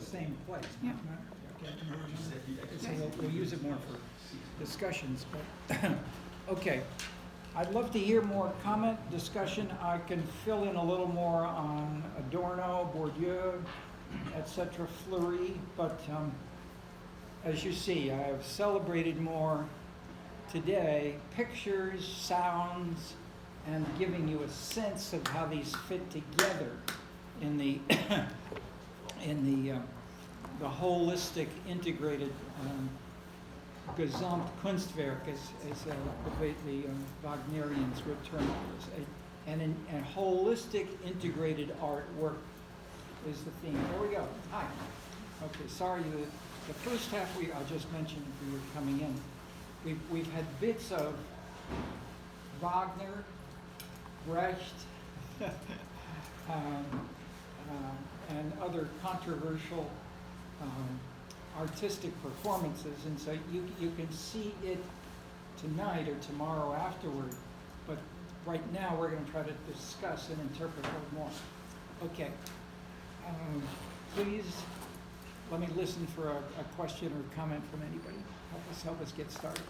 same place. Yeah. Okay. So we'll use it more for discussions, but, okay. I'd love to hear more comment, discussion. I can fill in a little more on Adorno, Bourdieu, etc., Fleury, but as you see, I have celebrated more today pictures, sounds, and giving you a sense of how these fit together in the the holistic, integrated Gesamtkunstwerk, as the Wagnerians would term it, and holistic, integrated artwork is the theme. There we go. Hi. Okay, sorry. The first half I'll just mention if you were coming in. We've had bits of Wagner, Brecht, and other controversial artistic performances, and so you can see it tonight or tomorrow afterward, but right now we're going to try to discuss and interpret a little more. Okay, please let me listen for a question or comment from anybody. Help us get started.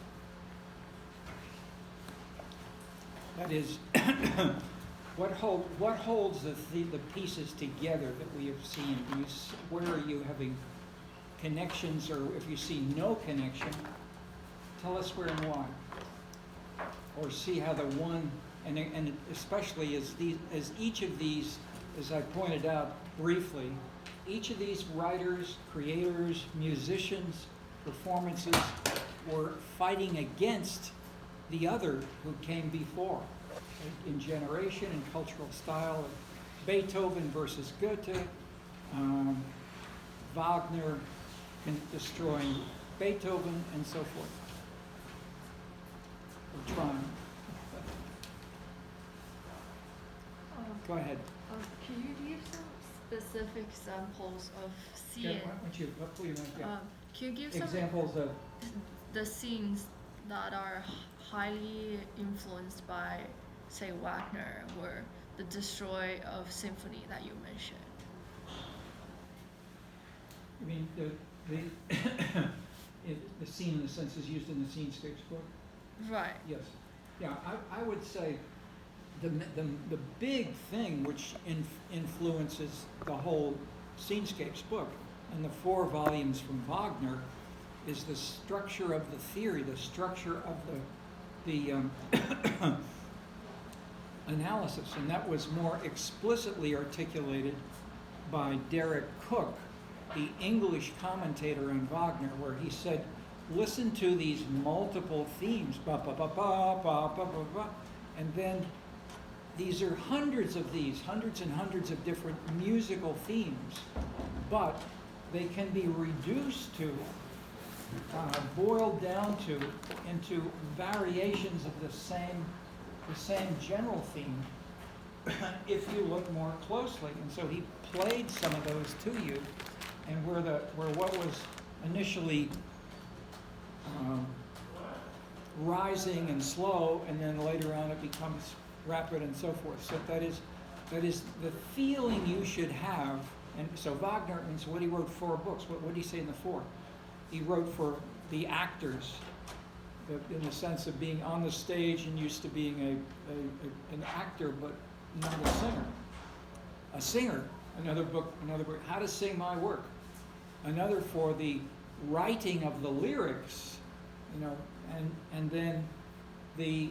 That is, what holds the pieces together that we have seen? Where are you having connections, or if you see no connection, tell us where and why. Or see how the one, and especially as each of these, as I pointed out briefly, each of these writers, creators, musicians, performances were fighting against the other who came before in generation and cultural style. Beethoven versus Goethe, Wagner destroying Beethoven, and so forth. We're trying. Go ahead. Can you give some specific examples of seeing? Yeah, why don't you, please, yeah. Can you give examples of the scenes that are highly influenced by, say, Wagner, or the destroy of symphony that you mentioned? You mean the scene in the sense is used in the Scenescapes book? Right. Yes. Yeah, I would say the big thing which influences the whole Scenescapes book and the 4 volumes from Wagner is the structure of the theory, the structure of the analysis, and that was more explicitly articulated by Derek Cook, the English commentator on Wagner, where he said, listen to these multiple themes, ba ba ba ba ba ba ba ba, and then these are hundreds and hundreds of different musical themes, but they can be reduced to, boiled down to, into variations of the same general theme if you look more closely. And so he played some of those to you, and where what was initially rising and slow, and then later on it becomes rapid and so forth. So that is the feeling you should have. And so Wagner, and so what he wrote 4 books. What did he say in the 4? He wrote for the actors, in the sense of being on the stage and used to being an actor, but not a singer. A singer. Another book, How to Sing My Work. Another for the writing of the lyrics, and then the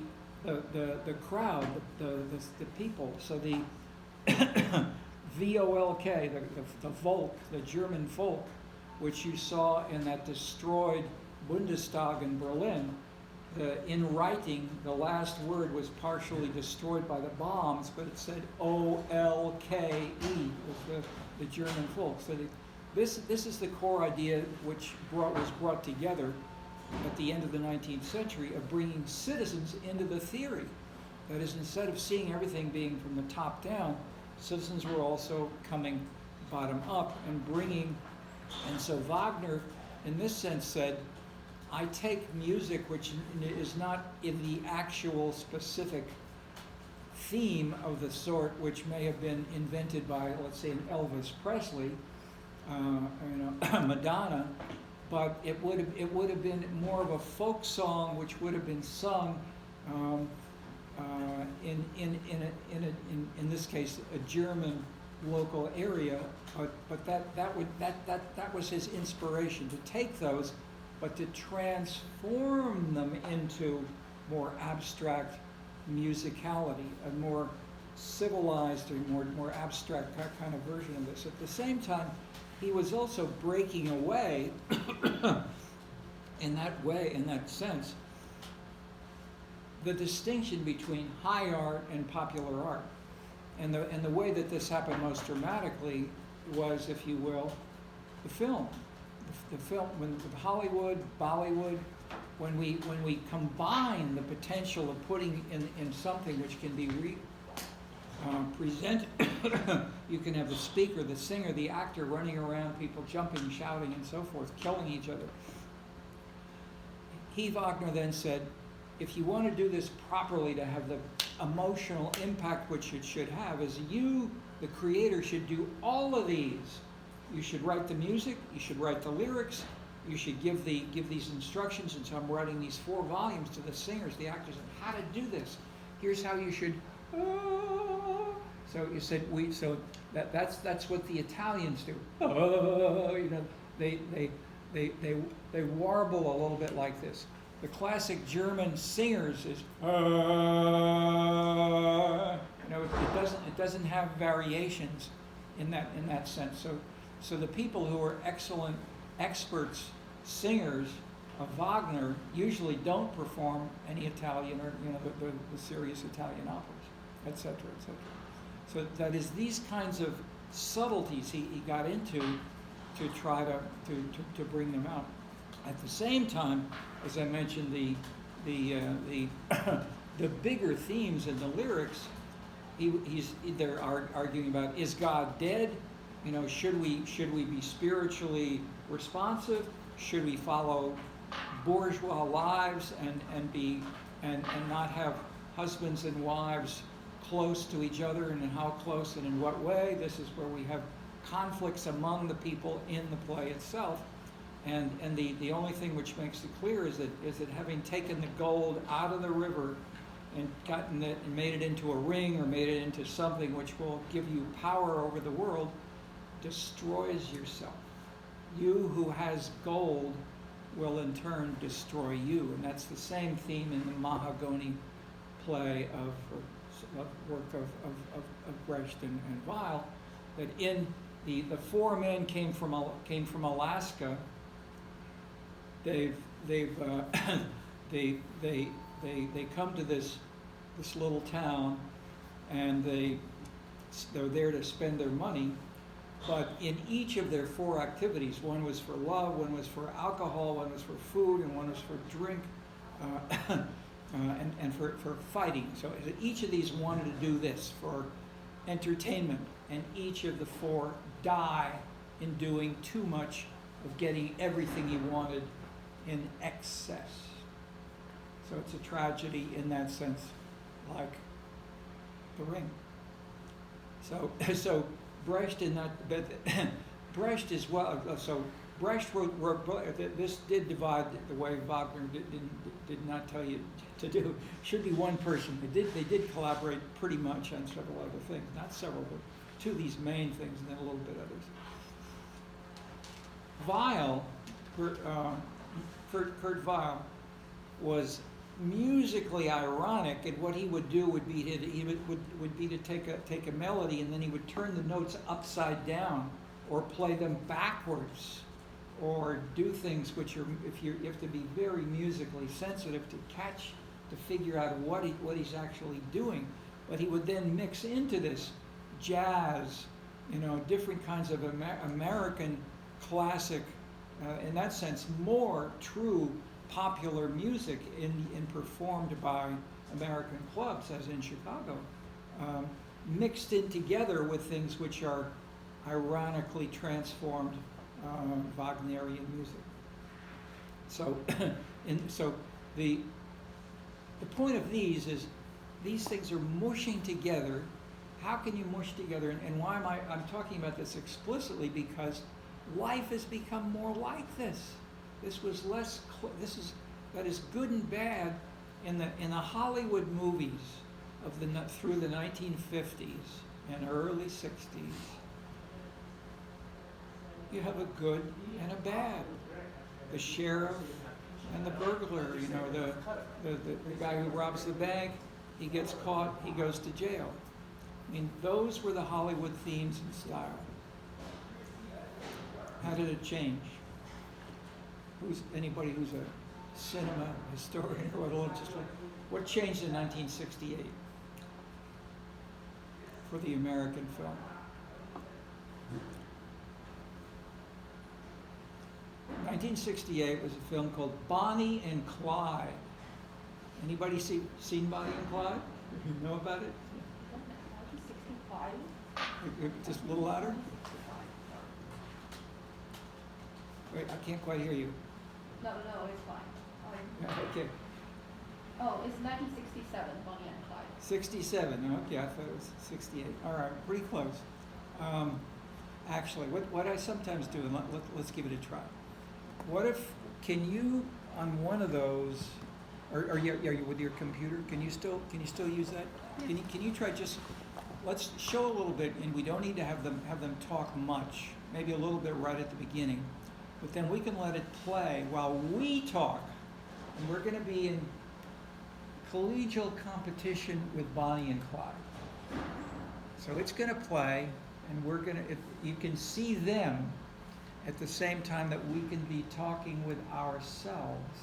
crowd, the people. So the VOLK, the Volk, the German folk, which you saw in that destroyed Bundestag in Berlin. In writing, the last word was partially destroyed by the bombs, but it said OLKE, was the German folk. So this is the core idea which was brought together at the end of the 19th century of bringing citizens into the theory. That is, instead of seeing everything being from the top down, citizens were also coming bottom up and bringing. And so Wagner, in this sense, said, I take music which is not in the actual specific theme of the sort which may have been invented by, let's say, an Elvis Presley, Madonna, but it would have been more of a folk song, which would have been sung in this case a German local area, but that was his inspiration, to take those, but to transform them into more abstract musicality, a more civilized or more abstract kind of version of this. At the same time, he was also breaking away in that sense, the distinction between high art and popular art. And the way that this happened most dramatically was, if you will, the film. The film, when Hollywood, Bollywood, when we combine the potential of putting in something which can be presented, you can have the speaker, the singer, the actor running around, people jumping, shouting, and so forth, killing each other. Wagner then said, if you want to do this properly, to have the emotional impact which it should have, is you, the creator, should do all of these. You should write the music, you should write the lyrics, you should give these instructions, and so I'm writing these 4 volumes to the singers, the actors, on how to do this. Here's how you should. So you said that's what the Italians do. They warble a little bit like this. The classic German singers is it doesn't have variations in that sense. So the people who are excellent experts singers of Wagner usually don't perform any Italian or the serious Italian operas, etc., etc. So that is these kinds of subtleties he got into to try to bring them out. At the same time, as I mentioned, the bigger themes in the lyrics, they're arguing about, is God dead? Should we be spiritually responsive? Should we follow bourgeois lives and not have husbands and wives close to each other, and how close and in what way? This is where we have conflicts among the people in the play itself. And the only thing which makes it clear is that having taken the gold out of the river and gotten it and made it into a ring, or made it into something which will give you power over the world, destroys yourself. You who has gold will in turn destroy you. And that's the same theme in the Mahagoni play of work of Brecht and Weil, that in the 4 men came from Alaska. They come to this little town, and they're there to spend their money. But in each of their 4 activities, one was for love, one was for alcohol, one was for food, and one was for drink, and for fighting. So each of these wanted to do this for entertainment, and each of the 4 die in doing too much of getting everything he wanted in excess. So it's a tragedy in that sense, like The Ring. So Brecht in that, but Brecht as well. So Brecht wrote this did divide the way Wagner did not tell you to do. Should be one person. They did collaborate pretty much on several other things, not several, but 2 of these main things, and then a little bit others. Weil, Kurt Weill, was musically ironic, and what he would do would be to take a melody, and then he would turn the notes upside down, or play them backwards, or do things which are, you have to be very musically sensitive to figure out what he's actually doing. But he would then mix into this jazz, different kinds of American classic, in that sense, more true popular music in performed by American clubs, as in Chicago, mixed in together with things which are ironically transformed Wagnerian music. So, the point of these is these things are mushing together. How can you mush together? And why I'm talking about this explicitly? Because life has become more like this. This was less. That is good and bad in the Hollywood movies of through the 1950s and early 60s. You have a good and a bad. The sheriff and the burglar. You know, the guy who robs the bank, he gets caught, he goes to jail. I mean, those were the Hollywood themes and style. How did it change? Anybody who's a cinema historian or what changed in 1968 for the American film? 1968 was a film called Bonnie and Clyde. Anybody seen Bonnie and Clyde? You know about it? 1965? Just a little louder? Wait, I can't quite hear you. No, it's fine. Yeah, okay. Oh, it's 1967, Bonnie and Clyde. 67, okay, I thought it was 68. All right, pretty close. Actually, what I sometimes do, and let's give it a try. Can you, on one of those, are you with your computer? Can you still use that? Yeah. Can you try let's show a little bit, and we don't need to have them talk much, maybe a little bit right at the beginning, but then we can let it play while we talk, and we're going to be in collegial competition with Bonnie and Clyde. So it's going to play, and you can see them at the same time that we can be talking with ourselves.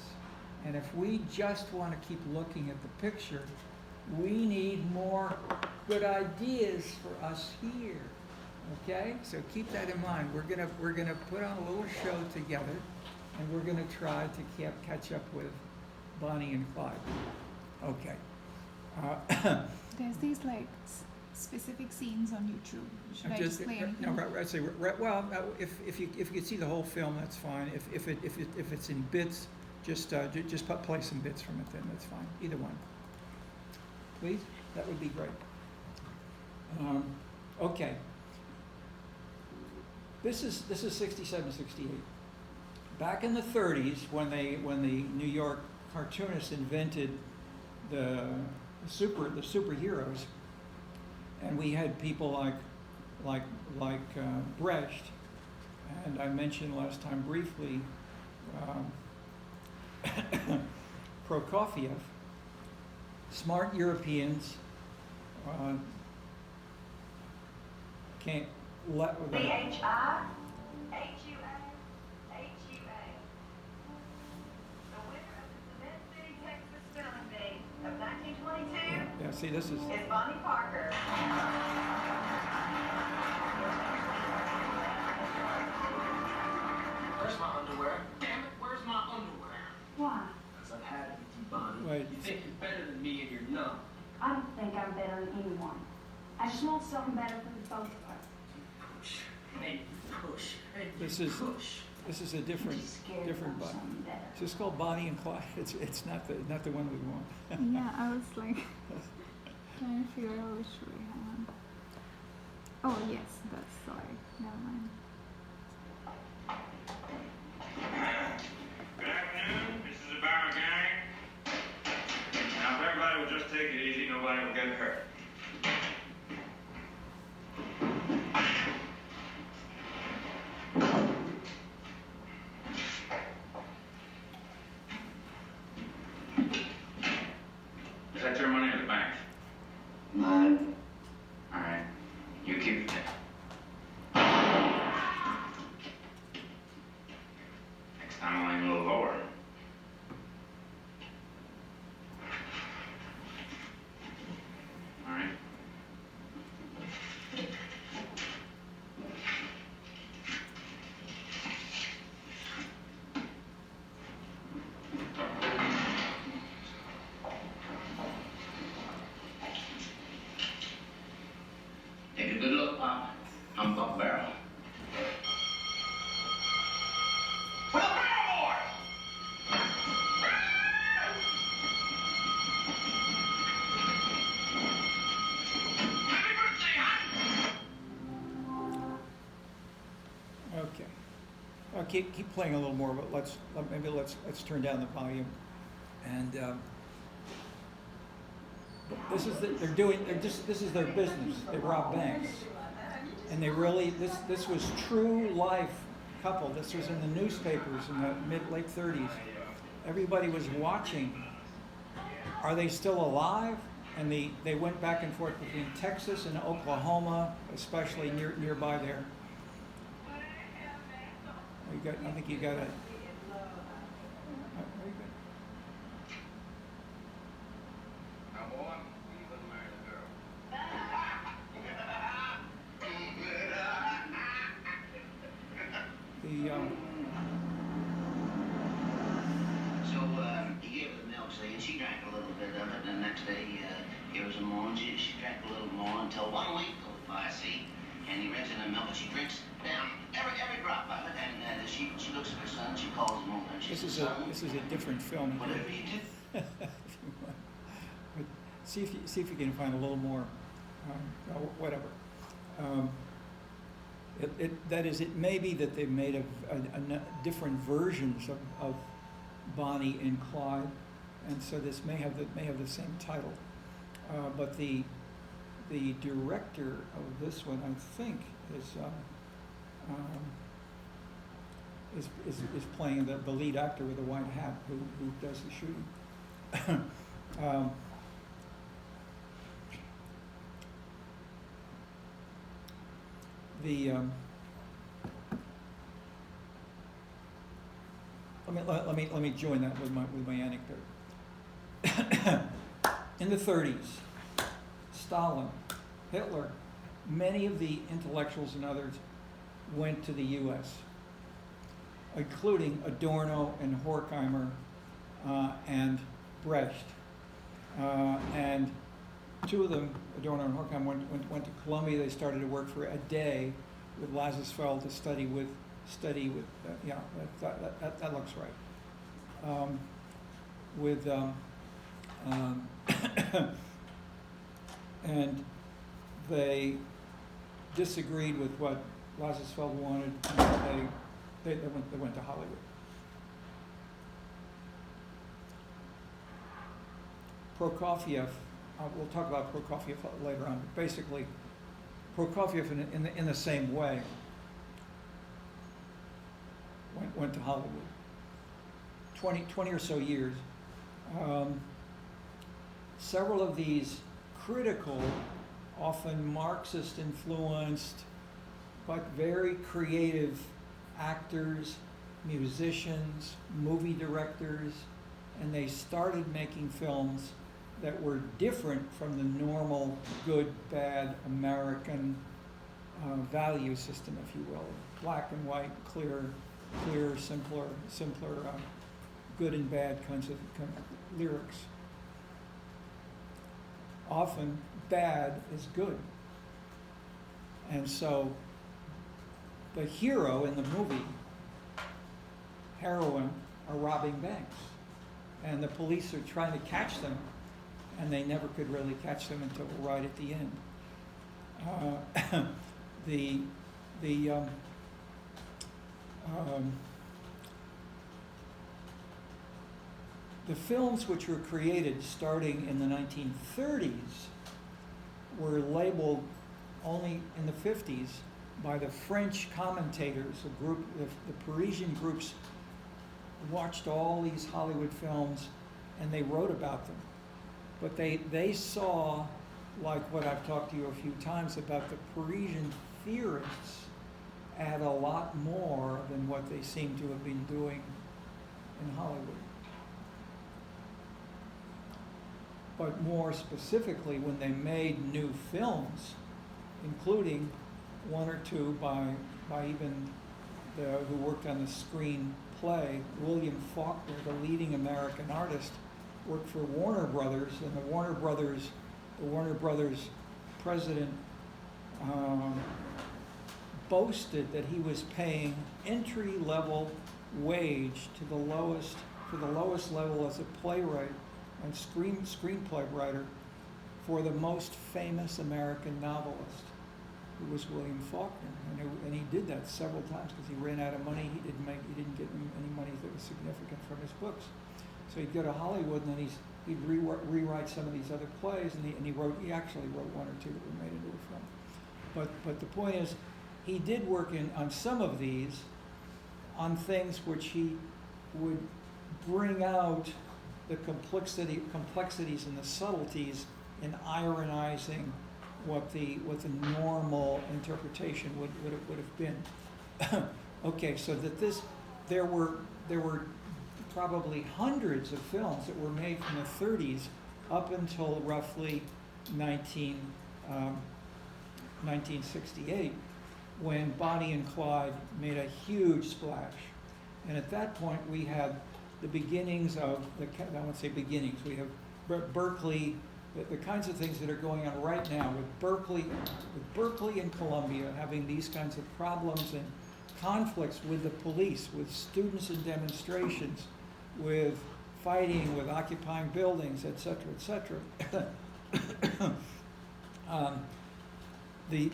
And if we just want to keep looking at the picture, we need more good ideas for us here. Okay? So keep that in mind. We're gonna put on a little show together, and we're gonna try to catch up with Bonnie and Clyde. Okay. There's these like specific scenes on YouTube. Should I just play anything? No, right. Say right. Well, if you could see the whole film, that's fine. If it's in bits, just play some bits from it. Then that's fine. Either one, please. That would be great. Okay. This is 67, 68. Back in the 30s, when the New York cartoonists invented the superheroes, and we had people like Brecht, and I mentioned last time briefly Prokofiev. Smart Europeans can't let. CHI. Yeah, see, this is. It's Bonnie Parker. Where's my underwear? Damn it, where's my underwear? Why? Because I've had it with you, Bonnie. Wait. You think you're better than me and you're not. I don't think I'm better than anyone. I just want something better for the both of us. Push. Hey, push. Hey, This is a different I'm just scared different of Bonnie. something better. It's just called Bonnie and Clyde. It's not the one we want. Yeah, I was like trying to figure out which way. Hang on. Oh yes, that's sorry. Never mind. Good afternoon, this is the Barrow Gang. Now, if everybody will just take it easy, nobody will get hurt. Is that your money or the bank's? Mine. All right, you keep it. Next time I'll aim a little lower. All right. Take a good look, Pop. I'm Buck Barrel. For the Barrow Boys! Happy birthday, hon! Okay. keep playing a little more, but let's turn down the volume. And this is this is their business. They rob banks, and this was true life couple. This was in the newspapers in the late 30s. Everybody was watching. Are they still alive? And they went back and forth between Texas and Oklahoma, especially nearby there. I think you got it. Very good. Now, boy, you couldn't marry the girl. So, he gave her the milk, see, and she drank a little bit of it, and the next day, here was the morning, she drank a little more until 1 week goes by, see, and he rinses the milk, and she drinks down every drop of it, and she looks at her son, she calls him over, and she says, son, This is a different film. whatever you do. But see if you can find a little more, whatever. That is, it may be that they've made different versions of Bonnie and Clyde, and so this may have the same title. But the director of this one, I think, is playing the lead actor with the white hat who does the shooting. Let me join that with my anecdote. In the 30s, Stalin, Hitler, many of the intellectuals and others went to the U.S., including Adorno and Horkheimer and Brecht. And two of them, Adorno and Horkheimer, went to Columbia. They started to work for a day with Lazarsfeld to study with. Yeah, that looks right. And they disagreed with what Lazarsfeld wanted, and they went to Hollywood. Prokofiev, we'll talk about Prokofiev later on, but basically, Prokofiev in the same way went to Hollywood. 20 or so years. Several of these critical, often Marxist influenced, but very creative actors, musicians, movie directors, and they started making films that were different from the normal good, bad American value system, if you will. Black and white, clear, simpler, good and bad kinds of lyrics. Often bad is good. And so the hero in the movie, heroine, are robbing banks. And the police are trying to catch them, and they never could really catch them until right at the end. The films which were created starting in the 1930s were labeled only in the 50s by the French commentators, the Parisian groups watched all these Hollywood films and they wrote about them. But they saw, like what I've talked to you a few times about, the Parisian theorists add a lot more than what they seem to have been doing in Hollywood. But more specifically, when they made new films, including one or two by even who worked on the screenplay, William Faulkner, the leading American artist, worked for Warner Brothers, and the Warner Brothers president boasted that he was paying entry-level wage to the lowest level as a playwright and screenplay writer for the most famous American novelist. who was William Faulkner, and he did that several times because he ran out of money. He didn't get any money that was significant from his books. So he'd go to Hollywood, and then he'd rewrite some of these other plays, and he actually wrote one or two that were made into a film. But the point is, he did work on some of these, on things which he would bring out the complexities and the subtleties in ironizing what the normal interpretation would have been. Okay, so there were probably hundreds of films that were made from the 30s up until roughly 1968, when Bonnie and Clyde made a huge splash. And at that point, we had the beginnings of I won't say beginnings. We have Berkeley, the kinds of things that are going on right now with Berkeley and Columbia having these kinds of problems and conflicts with the police, with students in demonstrations, with fighting, with occupying buildings, et cetera, et cetera. The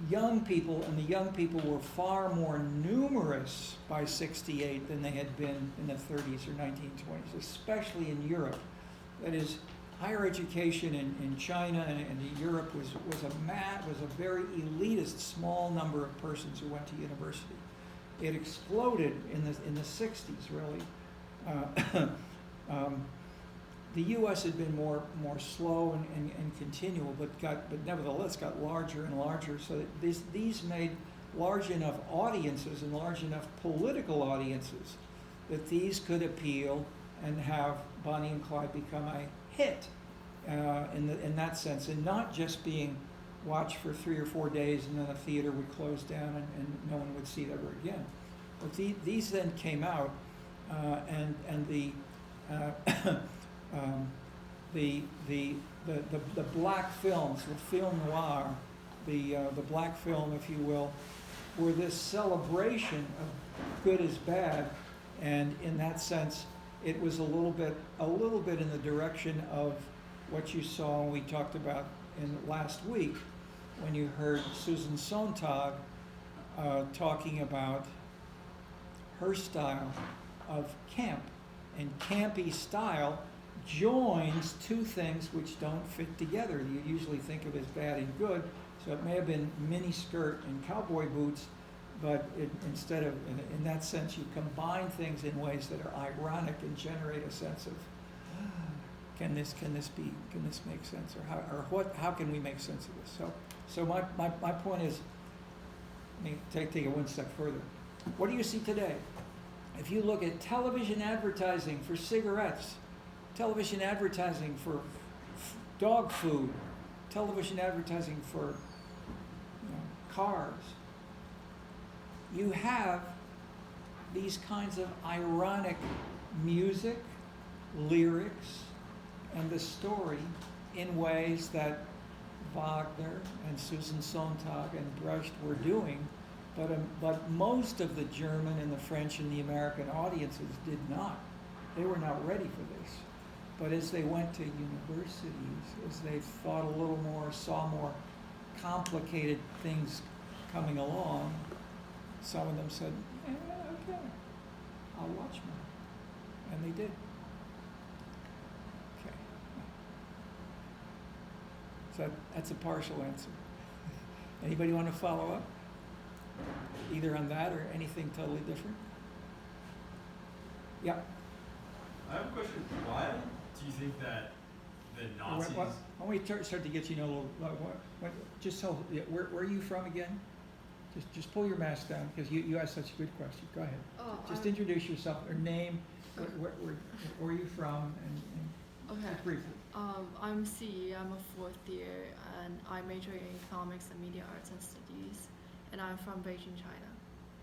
young people, and the young people were far more numerous by 68 than they had been in the 30s or 1920s, especially in Europe. That is, higher education in China and in Europe was a very elitist, small number of persons who went to university. It exploded in the 60s, really. The U.S. had been more slow and continual, but nevertheless got larger and larger. So that these made large enough audiences and large enough political audiences that these could appeal and have Bonnie and Clyde become a hit in that sense, and not just being watched for 3 or 4 days and then the theater would close down and no one would see it ever again. But these then came out, and the black films, the film noir, the black film, if you will, were this celebration of good as bad, and in that sense, it was a little bit in the direction of what you saw and we talked about in last week when you heard Susan Sontag talking about her style of camp, and campy style joins two things which don't fit together. You usually think of as bad and good, so it may have been mini skirt and cowboy boots, but instead of, in that sense, you combine things in ways that are ironic and generate a sense of, can this make sense, or how can we make sense of this? So my point is, let me take it one step further. What do you see today? If you look at television advertising for cigarettes, television advertising for dog food, television advertising for cars, you have these kinds of ironic music, lyrics, and the story in ways that Wagner and Susan Sontag and Brecht were doing, but most of the German and the French and the American audiences did not. They were not ready for this. But as they went to universities, as they thought a little more, saw more complicated things coming along, some of them said, okay, I'll watch more. And they did. Okay. So that's a partial answer. Anybody want to follow up? Either on that or anything totally different? Yeah. I have a question. Why do you think that the Nazis... Why don't we start to get you know a little... just tell, where are you from again? Just pull your mask down, because you asked such a good question. Go ahead. Just introduce yourself, or name, where are you from, and Okay. just briefly. I'm C. I'm a fourth year, and I major in economics and media arts and studies, and I'm from Beijing, China.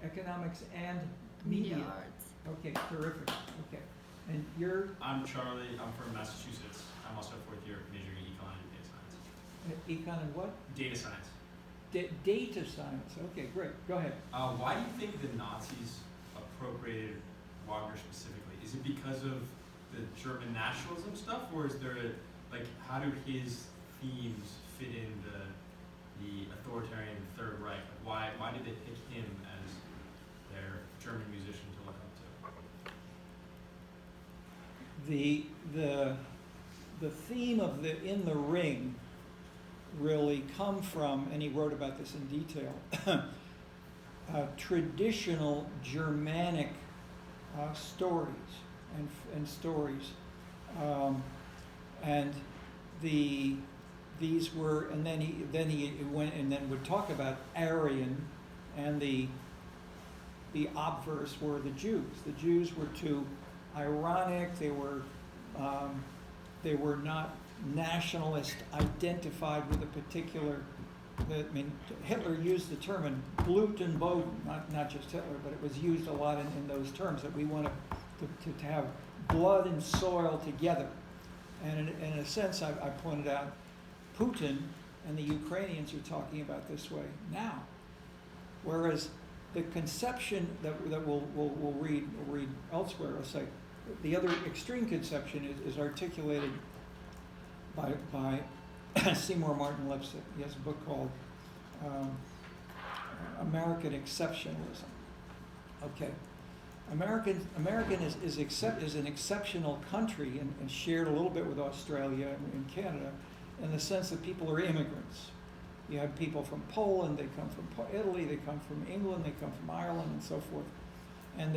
Economics and media. Arts. Okay, terrific. Okay, and you're I'm Charlie. I'm from Massachusetts. I'm also a fourth year majoring in econ and data science. econ and what? Data science. Data science. Okay, great. Go ahead. Why do you think the Nazis appropriated Wagner specifically? Is it because of the German nationalism stuff, or is there how do his themes fit in the the theme of the In the Ring really come from, and he wrote about this in detail, traditional Germanic stories and stories, and these were, and then he went and then would talk about Aryan, and the obverse were the Jews. The Jews were too ironic. They were not nationalist, identified with a particular. I mean, Hitler used the term in Blut and Boden, not just Hitler, but it was used a lot in those terms, that we want to have blood and soil together. And in a sense, I pointed out, Putin and the Ukrainians are talking about this way now. Whereas the conception that we'll read elsewhere, I'll say, the other extreme conception is articulated by Seymour Martin Lipset. He has a book called American Exceptionalism. Okay, American is an exceptional country and shared a little bit with Australia and Canada in the sense that people are immigrants. You have people from Poland, they come from Italy, they come from England, they come from Ireland, and so forth, and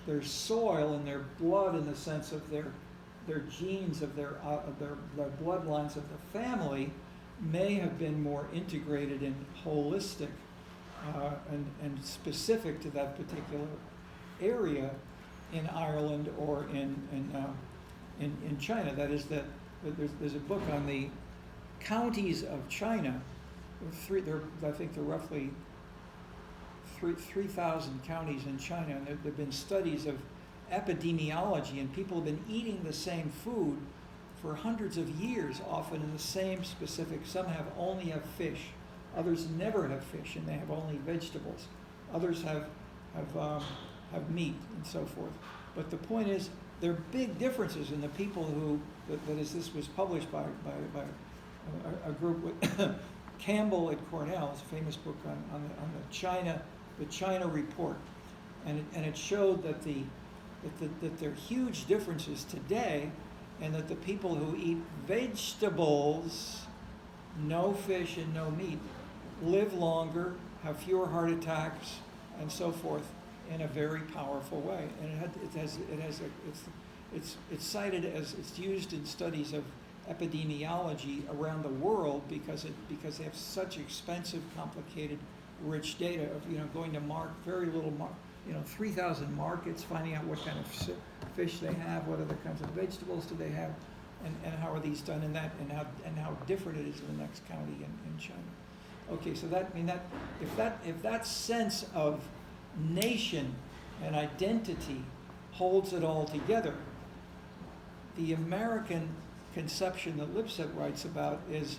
their soil and their blood, in the sense of their genes, of their bloodlines of the family, may have been more integrated and holistic and specific to that particular area in Ireland or in China. That is, that there's a book on the counties of China. I think there are roughly 3,000 counties in China, and there have been studies of epidemiology, and people have been eating the same food for hundreds of years, often in the same specific. Some only have fish, others never have fish, and they have only vegetables. Others have meat and so forth. But the point is, there are big differences in the people who. That is, this was published by a group with Campbell at Cornell. It's a famous book on the China report, and it showed that there are huge differences today, and that the people who eat vegetables, no fish and no meat, live longer, have fewer heart attacks, and so forth, in a very powerful way. And it's cited as, it's used in studies of epidemiology around the world because they have such expensive, complicated, rich data of going to very little 3,000 markets, finding out what kind of fish they have, what other kinds of vegetables do they have, and how are these done in that, and how different it is in the next county in China. Okay, so if that sense of nation and identity holds it all together, the American conception that Lipset writes about is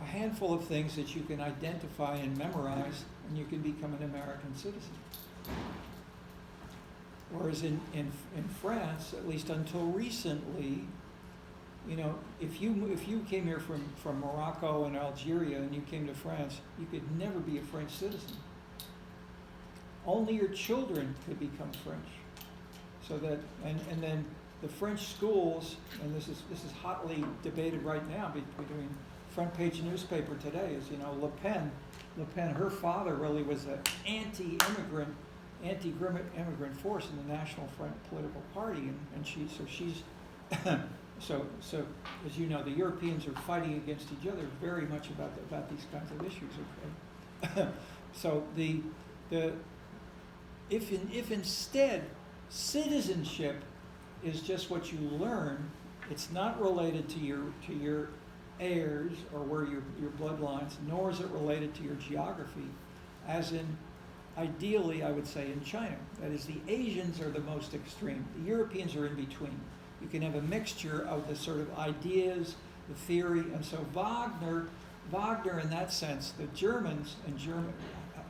a handful of things that you can identify and memorize, and you can become an American citizen. Whereas in France, at least until recently, if you came here from Morocco and Algeria and you came to France, you could never be a French citizen. Only your children could become French. So that, and then the French schools, and this is hotly debated right now between front page newspaper today, is Le Pen, her father really was an anti-immigrant force in the National Front political party, and she's so as you know, the Europeans are fighting against each other very much about these kinds of issues. Okay, so if instead citizenship is just what you learn, it's not related to your heirs or where your bloodlines, nor is it related to your geography, as in ideally I would say in China. That is, the Asians are the most extreme. The Europeans are in between. You can have a mixture of the sort of ideas, the theory, and so Wagner in that sense, the Germans and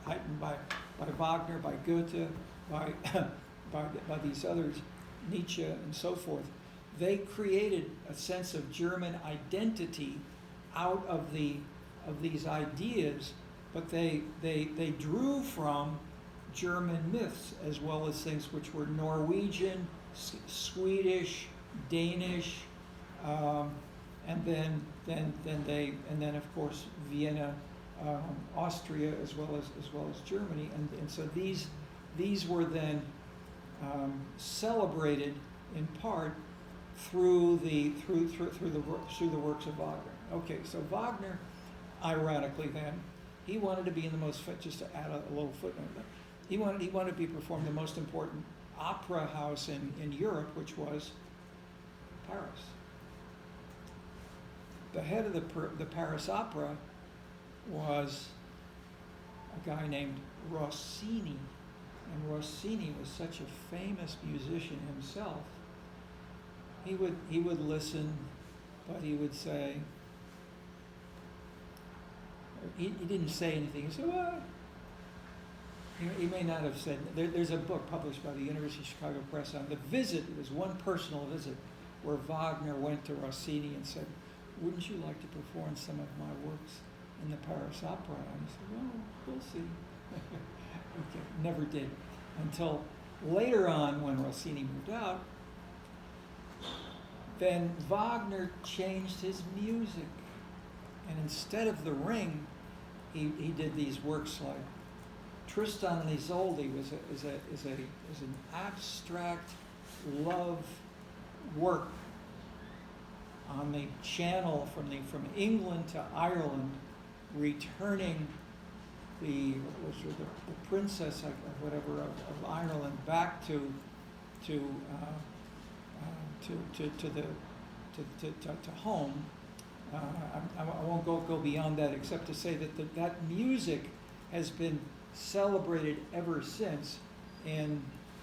heightened by Wagner, by Goethe, by these others, Nietzsche and so forth, they created a sense of German identity out of these ideas, but they drew from German myths, as well as things which were Norwegian, Swedish, Danish, and then of course Vienna, Austria, as well as Germany, and so these were then celebrated in part through the works of Wagner. Okay, so Wagner, ironically, then he wanted to be in the most, just to add a little footnote, he wanted to be performed in the most important opera house in Europe, which was Paris. The head of the Paris Opera was a guy named Rossini, and Rossini was such a famous musician himself. He would listen, but he would say, he didn't say anything. He said, "What?" He may not have said. There's a book published by the University of Chicago Press on the visit. It was one personal visit where Wagner went to Rossini and said, "Wouldn't you like to perform some of my works in the Paris Opera?" And he said, "Well, we'll see." Okay, never did. Until later on, when Rossini moved out, then Wagner changed his music. And instead of the Ring, he did these works like Tristan and Isolde is an abstract love work on the channel from England to Ireland, returning the princess of Ireland back to home. I won't go beyond that, except to say that that music has been celebrated ever since in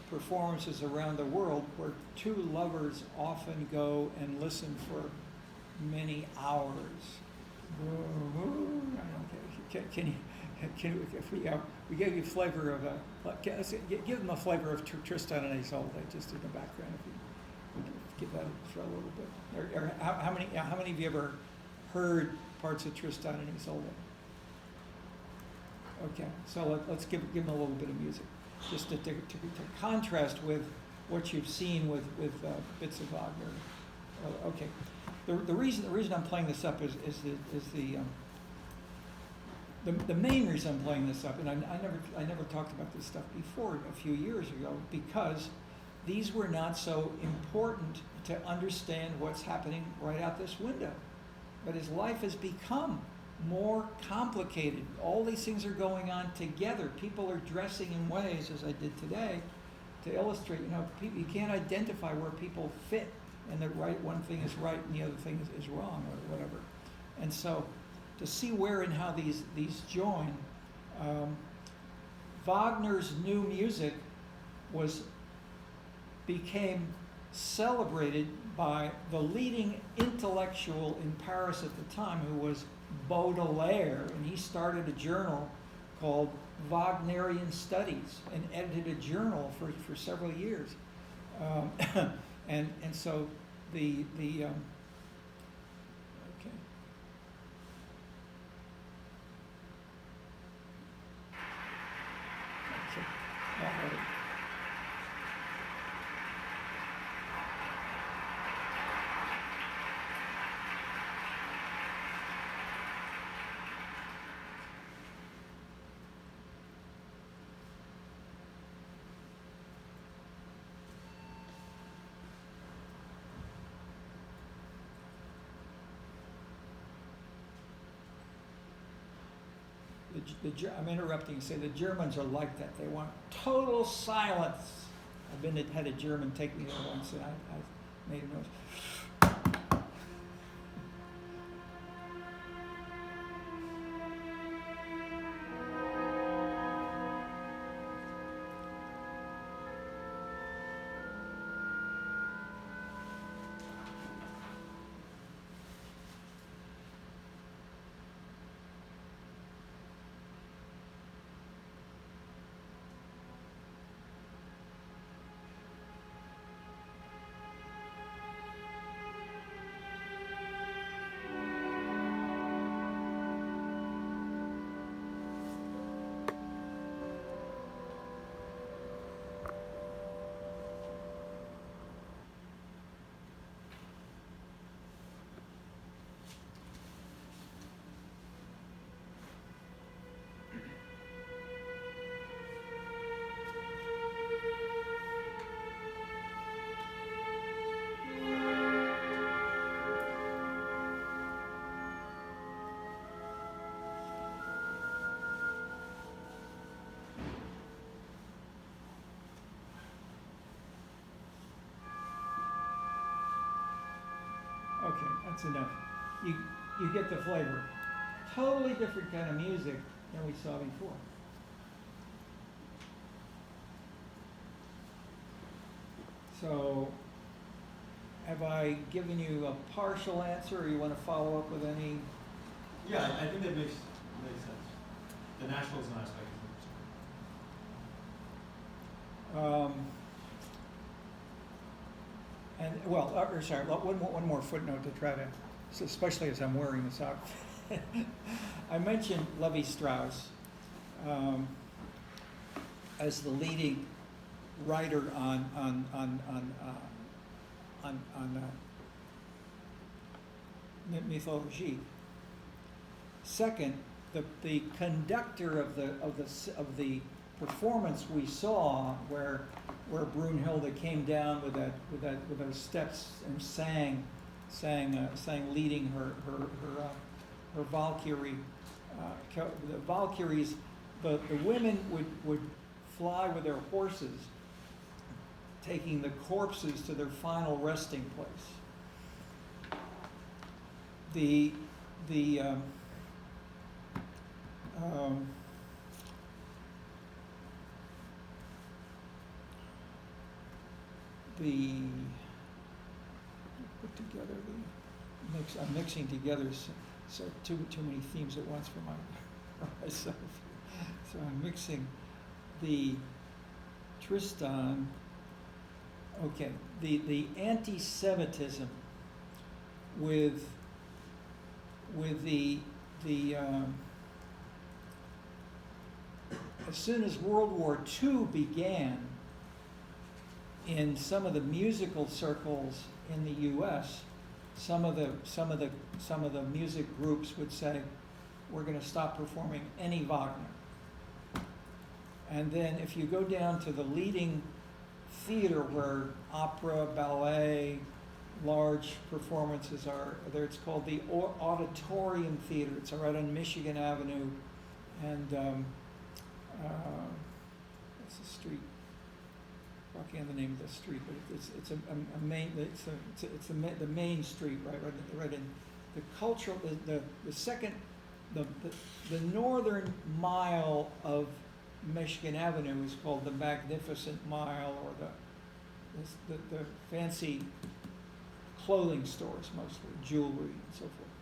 performances around the world, where two lovers often go and listen for many hours. Can you, if we gave you a flavor of give them a flavor of Tristan and Isolde just in the background, if you give that a little bit. Or how many of you ever heard parts of Tristan and Isolde? Okay, so let's give them a little bit of music, just to contrast with what you've seen with bits of Wagner. Okay, the reason I'm playing this up is the main reason I'm playing this up, and I never talked about this stuff before a few years ago, because these were not so important to understand what's happening right out this window. But as life has become more complicated, all these things are going on together. People are dressing in ways, as I did today, to illustrate, people, you can't identify where people fit, and that one thing is right and the other thing is wrong, or whatever. And so, to see where and how these join, Wagner's new music became celebrated by the leading intellectual in Paris at the time, who was Baudelaire, and he started a journal called Wagnerian Studies and edited a journal for several years. And so okay. I'm interrupting to say the Germans are like that. They want total silence. Had a German take me there once, and I made a noise. Okay, that's enough. You get the flavor. Totally different kind of music than we saw before. So, have I given you a partial answer, or you want to follow up with any? Yeah, I think that makes sense. The nationalism aspect is And well, sorry, one more footnote to try to, so especially as I'm wearing this outfit. I mentioned Levi Strauss as the leading writer on mythology. Second, the conductor of the performance we saw, where Brunhilde came down with those steps and sang, leading her Valkyrie. The Valkyries, the women would fly with their horses, taking the corpses to their final resting place. The put together the mix. I'm mixing together so too many themes at once for myself. So I'm mixing the Tristan. Okay, the anti-Semitism with the as soon as World War II began, in some of the musical circles in the U.S., some of the music groups would say, "We're going to stop performing any Wagner." And then, if you go down to the leading theater where opera, ballet, large performances are, there, it's called the Auditorium Theater. It's right on Michigan Avenue, and what's the street? I can't the name of the street, but it's a main, it's the main street, right in the cultural, the northern mile of Michigan Avenue is called the Magnificent Mile, or the fancy clothing stores, mostly jewelry and so forth.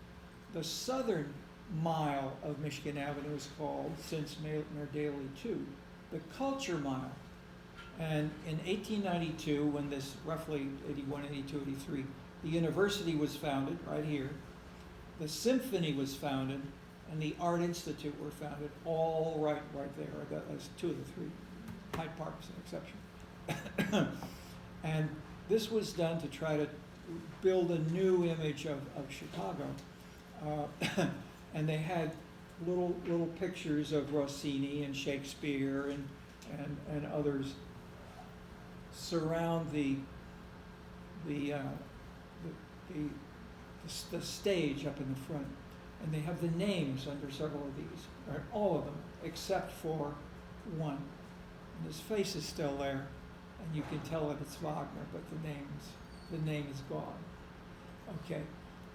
The southern mile of Michigan Avenue is called, since Mayor Daley too, the Culture Mile. And in 1892, when this roughly 81, 82, 83, the university was founded right here, the symphony was founded, and the Art Institute were founded, all right there. I got those two of the three. Hyde Park is an exception. And this was done to try to build a new image of Chicago. And they had little pictures of Rossini and Shakespeare and others surround the stage up in the front, and they have the names under several of these, or all of them, except for one. And his face is still there, and you can tell that it's Wagner, but the name is gone. Okay,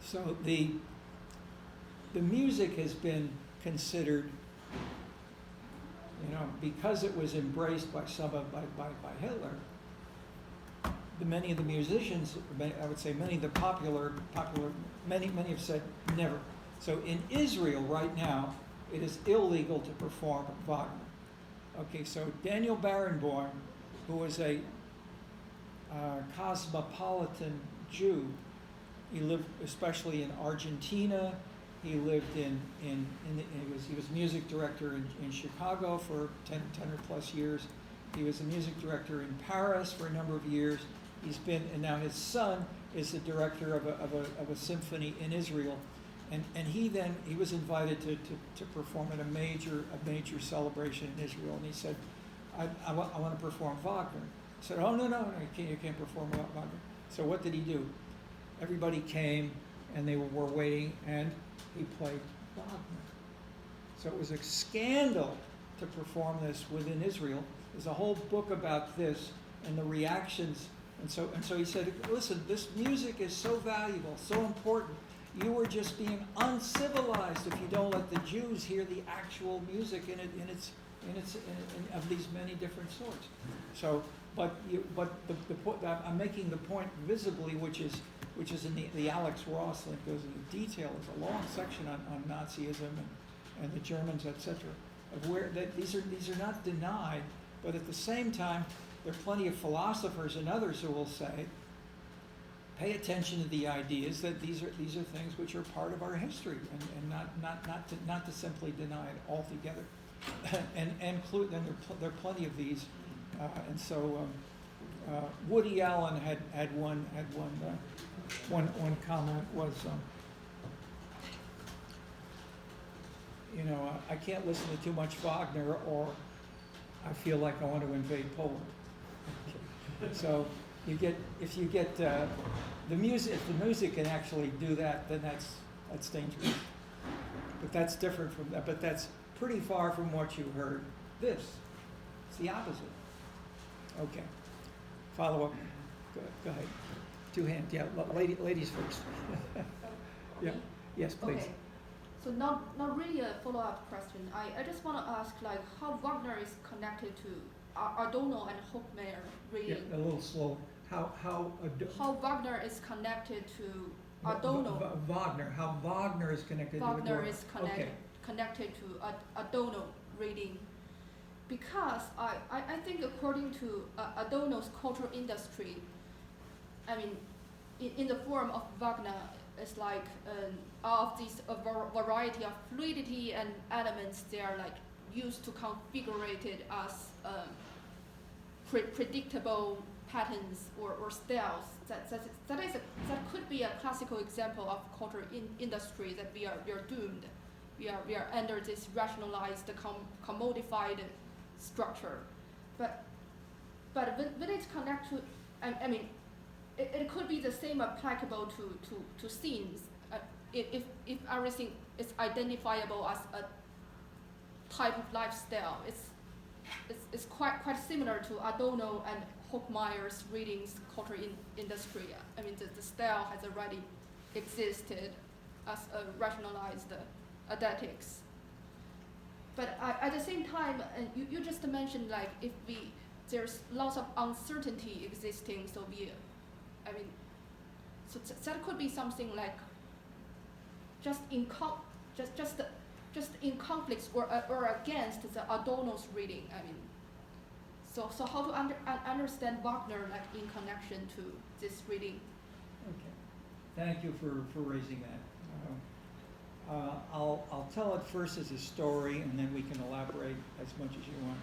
so the music has been considered, because it was embraced by by Hitler. Many of the musicians, I would say many of the popular, many have said never. So in Israel right now, it is illegal to perform Wagner. Okay, so Daniel Barenboim, who was a cosmopolitan Jew, he lived especially in Argentina. He lived he was music director in Chicago for 10 or plus years. He was a music director in Paris for a number of years. And now his son is the director of a symphony in Israel, and he was invited to perform at a major celebration in Israel, and he said, I want to perform Wagner. I said, oh no, you can't perform Wagner. So what did he do? Everybody came, and they were waiting, and he played Wagner. So it was a scandal to perform this within Israel. There's a whole book about this and the reactions And so he said, listen, this music is so valuable, so important. You are just being uncivilized if you don't let the Jews hear the actual music of these many different sorts. So, but I'm making the point visibly, which is in the Alex Ross link, goes into detail. There's a long section on Nazism and the Germans, etc. Of where that these are not denied, but at the same time, there are plenty of philosophers and others who will say, pay attention to the ideas that these are things which are part of our history, and not to simply deny it altogether. and there are plenty of these, and so Woody Allen had one comment was, I can't listen to too much Wagner, or I feel like I want to invade Poland. So if the music can actually do that, then that's dangerous. But that's different from that. But that's pretty far from what you heard. It's the opposite. Okay. Follow up. Go ahead. Two hands. Yeah, ladies first. Yeah. Yes, please. Okay. So not really a follow-up question. I just want to ask, like, how Wagner is connected to Adorno and Hochmeier reading. Yeah, a little slow. How Wagner is connected to Adorno. Wagner. How Wagner is connected Wagner to Adorno. is connected to Adorno reading, because I think according to Adorno's cultural industry, I mean, in the form of Wagner, it's like all of these variety of fluidity and elements, they are like used to configure it as predictable patterns or styles. That could be a classical example of cultural industry that we are doomed. We are under this rationalized, commodified structure. But when it connects to, I mean, it could be the same applicable to scenes. If everything is identifiable as a type of lifestyle, it's quite similar to Adorno and Hochmeier's readings cultural industry. I mean, the style has already existed as a rationalized aesthetics. But at the same time, you just mentioned, like, there's lots of uncertainty existing, so that could be something like just in conflicts or against the Adorno's reading. I mean, so how to understand Wagner, like, in connection to this reading? Okay, thank you for raising that. I'll tell it first as a story, and then we can elaborate as much as you want.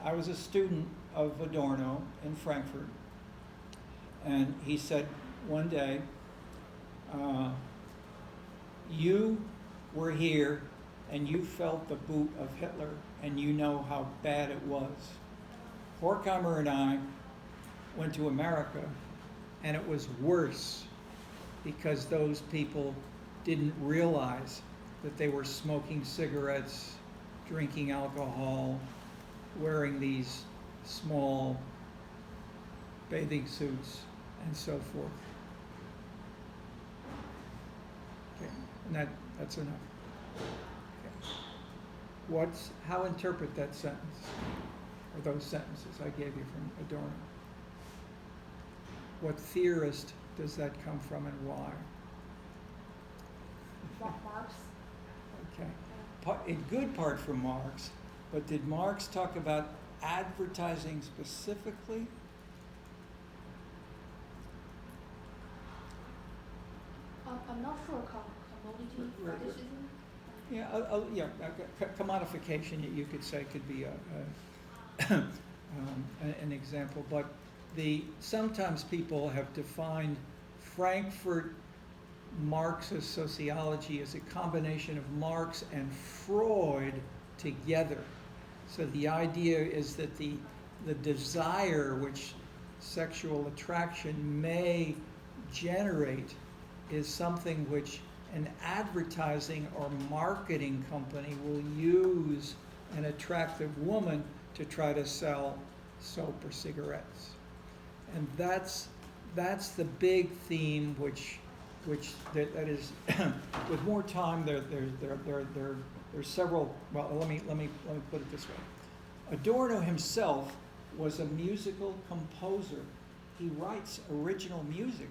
I was a student of Adorno in Frankfurt, and he said one day, you were here and you felt the boot of Hitler, and you know how bad it was. Horkheimer and I went to America, and it was worse because those people didn't realize that they were smoking cigarettes, drinking alcohol, wearing these small bathing suits, and so forth. Okay, and that's enough. Okay. How interpret that sentence, or those sentences I gave you from Adorno? What theorist does that come from, and why? Marx. Okay. A good part from Marx, but did Marx talk about advertising specifically? I'm not sure. Commodity fetishism? Yeah, commodification, you could say, could be an example. But sometimes people have defined Frankfurt Marxist sociology as a combination of Marx and Freud together. So the idea is that the desire which sexual attraction may generate is something which an advertising or marketing company will use an attractive woman to try to sell soap or cigarettes. And that's the big theme, that is, with more time, there's several. Well, let me put it this way. Adorno himself was a musical composer. He writes original music,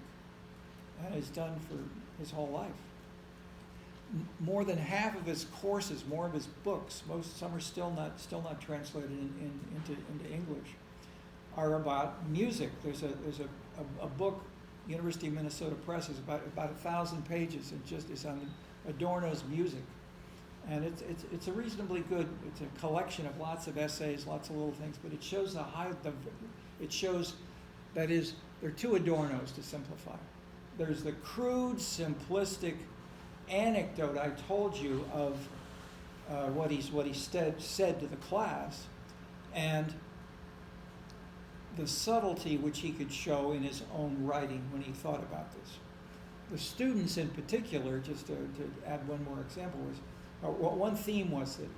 and has done for his whole life. More than half of his courses, more of his books, some are still not translated into English, are about music. There's a book, University of Minnesota Press, is about 1,000 pages, and just is on Adorno's music, and it's a reasonably good. It's a collection of lots of essays, lots of little things, but it shows it shows, that is, there are two Adornos, to simplify. There's the crude, simplistic anecdote I told you of what he said to the class, and the subtlety which he could show in his own writing when he thought about this. The students in particular, just to add one more example, one theme was that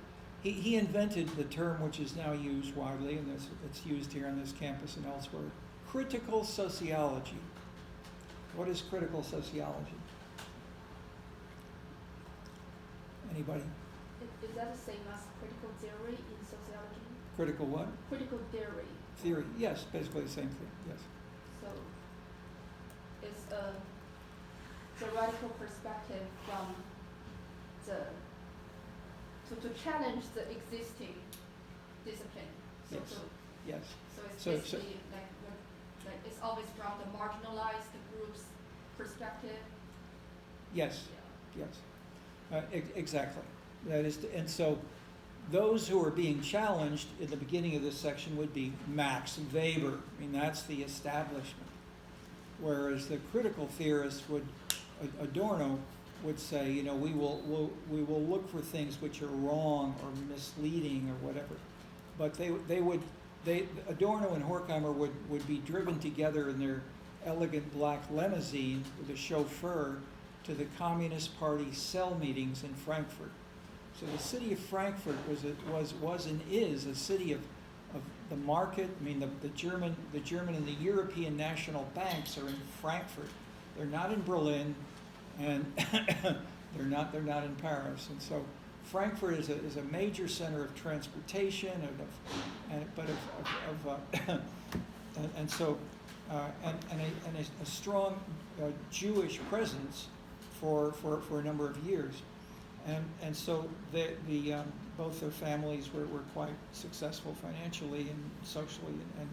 he invented the term which is now used widely, and it's used here on this campus and elsewhere, critical sociology. What is critical sociology? Anybody? Is that the same as critical theory in sociology? Critical what? Critical theory. Theory, yes, basically the same thing, yes. So it's a theoretical perspective from to challenge the existing discipline. So Yes. Yes. So it's So- basically like it's always from the marginalized group's perspective. Yes, Yeah. yes. Exactly. That is, and so those who are being challenged in the beginning of this section would be Max Weber. I mean, that's the establishment. Whereas the critical theorist Adorno would say, you know, we will look for things which are wrong or misleading or whatever. But Adorno and Horkheimer would be driven together in their elegant black limousine with a chauffeur to the Communist Party cell meetings in Frankfurt. So the city of Frankfurt was and is a city of the market. I mean, the German and the European national banks are in Frankfurt. They're not in Berlin, and they're not in Paris. And so Frankfurt is a major center of transportation, and a strong Jewish presence for a number of years. And so both their families were quite successful financially and socially and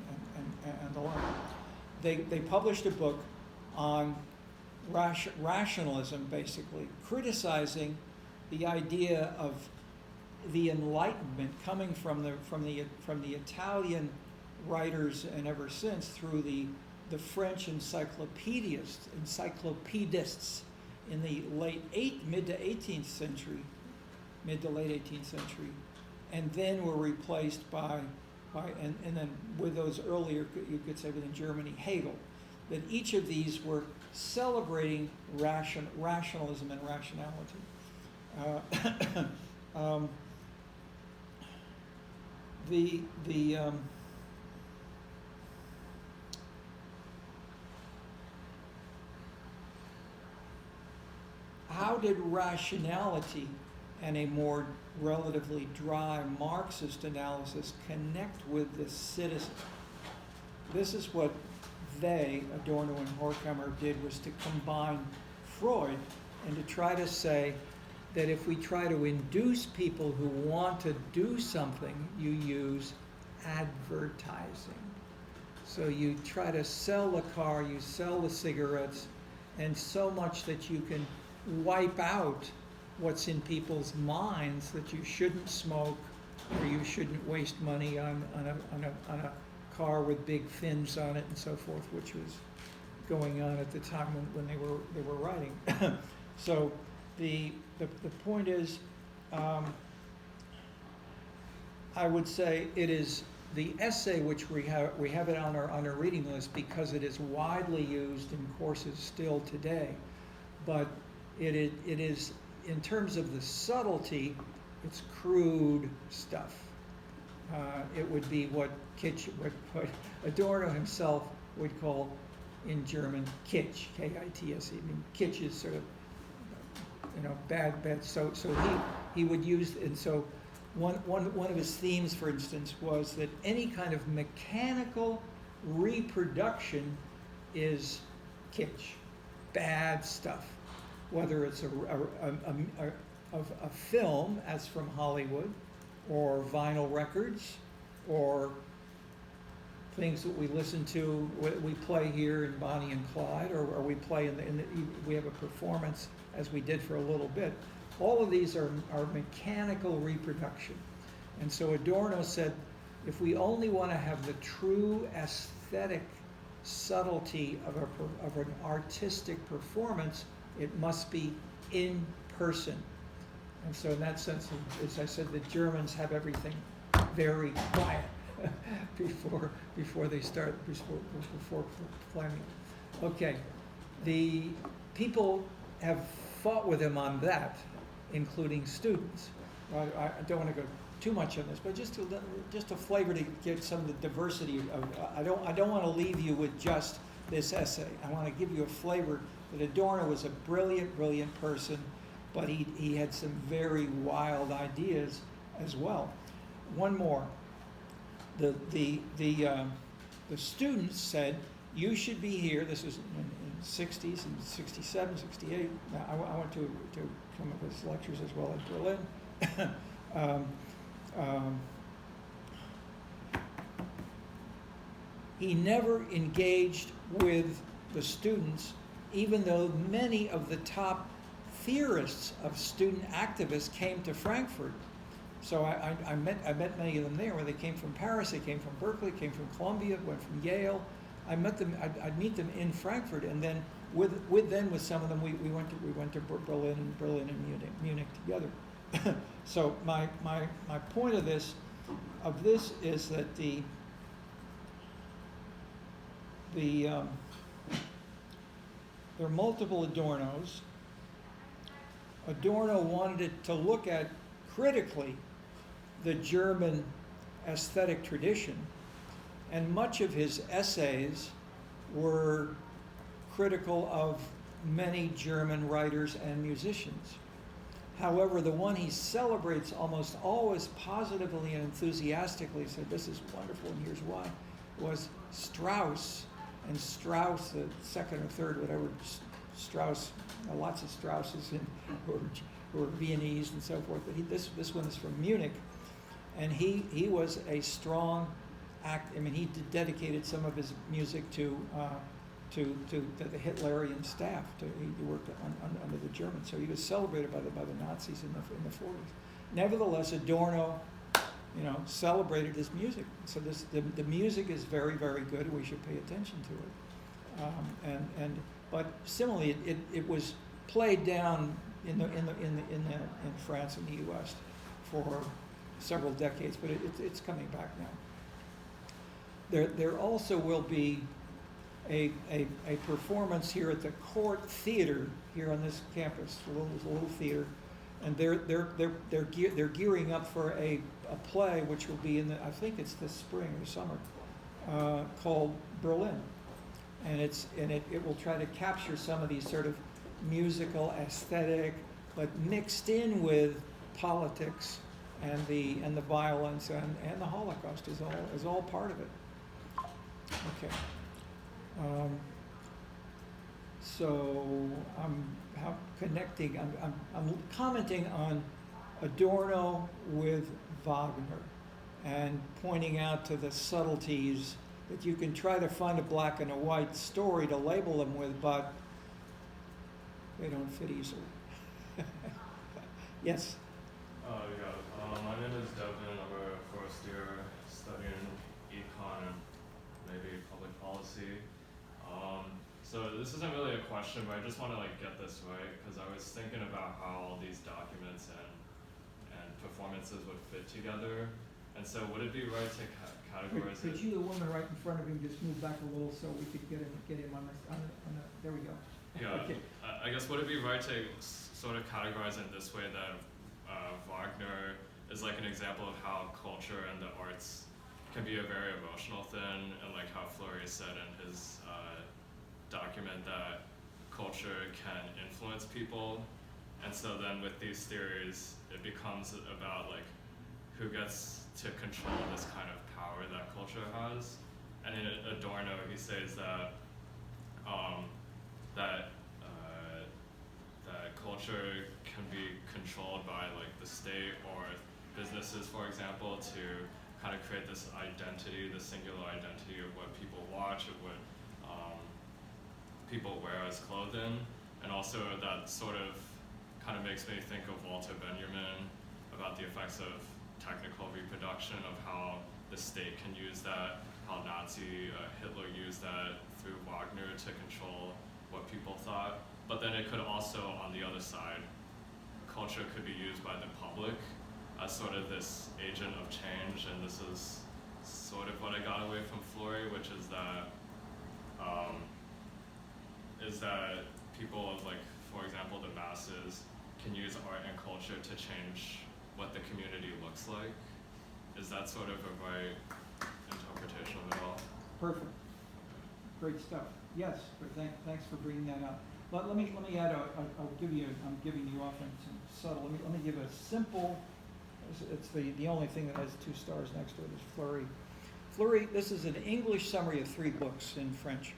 the like. They published a book on rationalism, basically criticizing the idea of the Enlightenment coming from the Italian writers, and ever since through the French encyclopedists in the mid to late 18th century, and then were replaced by and then with those earlier, you could say within Germany, Hegel. That each of these were celebrating rationalism and rationality. How did rationality and a more relatively dry Marxist analysis connect with the citizen? This is what Adorno and Horkheimer, did, was to combine Freud and to try to say that if we try to induce people who want to do something, you use advertising. So you try to sell the car, you sell the cigarettes, and so much that you can wipe out what's in people's minds, that you shouldn't smoke or you shouldn't waste money on a car with big fins on it and so forth, which was going on at the time when they were writing. So the point is, I would say it is the essay which we have it on our reading list because it is widely used in courses still today, but it is in terms of the subtlety, it's crude stuff. It would be what Adorno himself we'd call in German kitsch, K-I-T-S-E. I mean, kitsch is sort of, bad. So he would use, and so one of his themes, for instance, was that any kind of mechanical reproduction is kitsch, bad stuff. Whether it's a film, as from Hollywood, or vinyl records, or things that we listen to, we play here in Bonnie and Clyde, or we play we have a performance, as we did for a little bit. All of these are mechanical reproduction. And so Adorno said, if we only want to have the true aesthetic subtlety of an artistic performance, it must be in person. And so in that sense, as I said, the Germans have everything very quiet before they start, before playing. Okay, the people have fought with him on that, including students. I don't want to go too much on this, but just a flavor to get some of the diversity of. I don't want to leave you with just this essay. I want to give you a flavor that Adorno was a brilliant person, but he had some very wild ideas as well. One more. The students said, you should be here. This was in the 60s and 67, 68. Now, I went to some of his lectures as well in Berlin. He never engaged with the students, even though many of the top theorists of student activists came to Frankfurt. So I met many of them there, where they came from Paris, they came from Berkeley, came from Columbia, went from Yale. I met them. I'd meet them in Frankfurt, and then with some of them we went to Berlin and Munich together. So my point of this is that there are multiple Adornos. Adorno wanted to look at critically the German aesthetic tradition, and much of his essays were critical of many German writers and musicians. However, the one he celebrates almost always positively and enthusiastically, said this is wonderful and here's why, was Strauss. And Strauss, the second or third, whatever, Strauss, lots of Strausses who are Viennese and so forth, but this one is from Munich, and he was a strong act. I mean, he dedicated some of his music to the Hitlerian staff. He worked under the Germans, so he was celebrated by the Nazis in the 40s. Nevertheless, Adorno, celebrated his music. So the music is very, very good, and we should pay attention to it. But similarly, it was played down in France and the U.S. for several decades, but it's coming back now. There also will be a performance here at the Court Theater here on this campus, a little theater, and they're gearing up for a play which will be I think it's this spring or summer, called Berlin, and it will try to capture some of these sort of musical aesthetic, but mixed in with politics and the violence and the Holocaust is all part of it. Okay. So I'm commenting on Adorno with Wagner and pointing out to the subtleties that you can try to find a black and a white story to label them with, but they don't fit easily. Yes? My name is Devin. I'm a first year studying econ and maybe public policy. So this isn't really a question, but I just want to get this right, because I was thinking about how all these documents and performances would fit together. And so would it be right to categorize it? Could you, the woman right in front of him, just move back a little so we could get him on the there we go. Yeah. Okay. I guess would it be right to sort of categorize it this way, that Wagner is like an example of how culture and the arts can be a very emotional thing, and like how Fleury said in his document that culture can influence people, and so then with these theories, it becomes about like who gets to control this kind of power that culture has. And in Adorno, he says that that that culture can be controlled by like the state or businesses, for example, to kind of create this identity, this singular identity of what people watch, of what people wear as clothing. And also that sort of kind of makes me think of Walter Benjamin about the effects of technical reproduction, of how the state can use that, how Nazi Hitler used that through Wagner to control what people thought. But then it could also, on the other side, culture could be used by the public as sort of this agent of change, and this is sort of what I got away from Fleury, which is that people of, like, for example, the masses can use art and culture to change what the community looks like. Is that sort of a right interpretation of it all? Perfect. Great stuff. Yes, but thanks for bringing that up. Let me add. I'm giving you often some subtle. Let me give a simple. It's the only thing that has 2 stars next to it is Fleury. Fleury. This is an English summary of 3 books in French,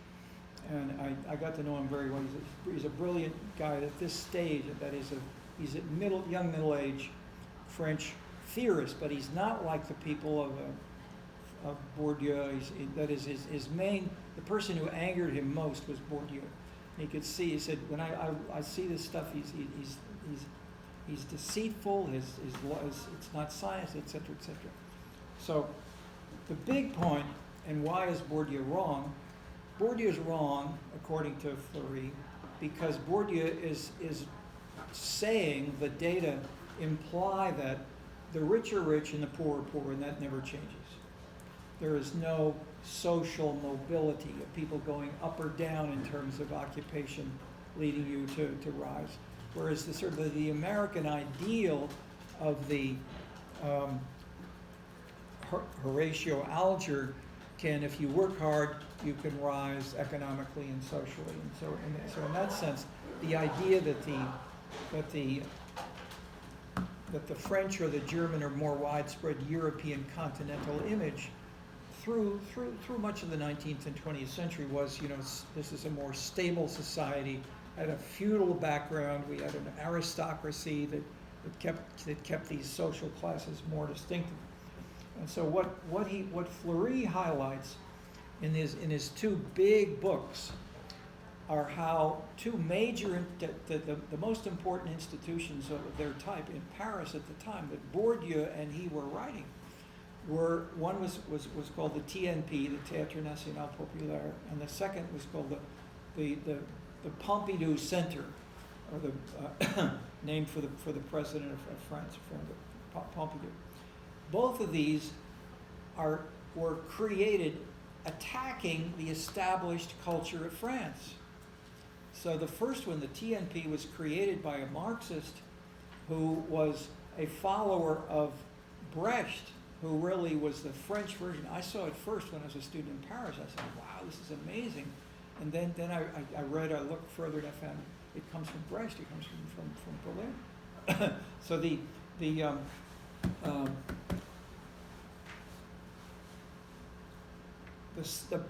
and I got to know him very well. He's a brilliant guy at this stage. He's at young middle age French theorist, but he's not like the people of Bourdieu. The person who angered him most was Bourdieu. He could see. He said, when I see this stuff, he's deceitful. It's not science, etc., etc. So the big point, and why is Bourdieu wrong? Bourdieu is wrong according to Fleury because Bourdieu is saying the data imply that the rich are rich and the poor are poor, and that never changes. There is no social mobility of people going up or down in terms of occupation leading you to rise. Whereas the sort of the American ideal of the Horatio Alger can, if you work hard, you can rise economically and socially. And so in that sense, the idea that the French or the German or more widespread European continental image through much of the 19th and 20th century was, this is a more stable society, had a feudal background, we had an aristocracy that kept these social classes more distinctive. And so what Fleury highlights in his 2 big books are how 2 major, the most important institutions of their type in Paris at the time that Bourdieu and he were writing one was called the TNP, the Théâtre National Populaire, and the second was called the Pompidou Center, or the name for the president of France, Pompidou. Both of these were created attacking the established culture of France. So the first one, the TNP, was created by a Marxist who was a follower of Brecht, who really was the French version. I saw it first when I was a student in Paris. I said, wow, this is amazing. And then I looked further, and I found it comes from Brecht, it comes from Berlin. So the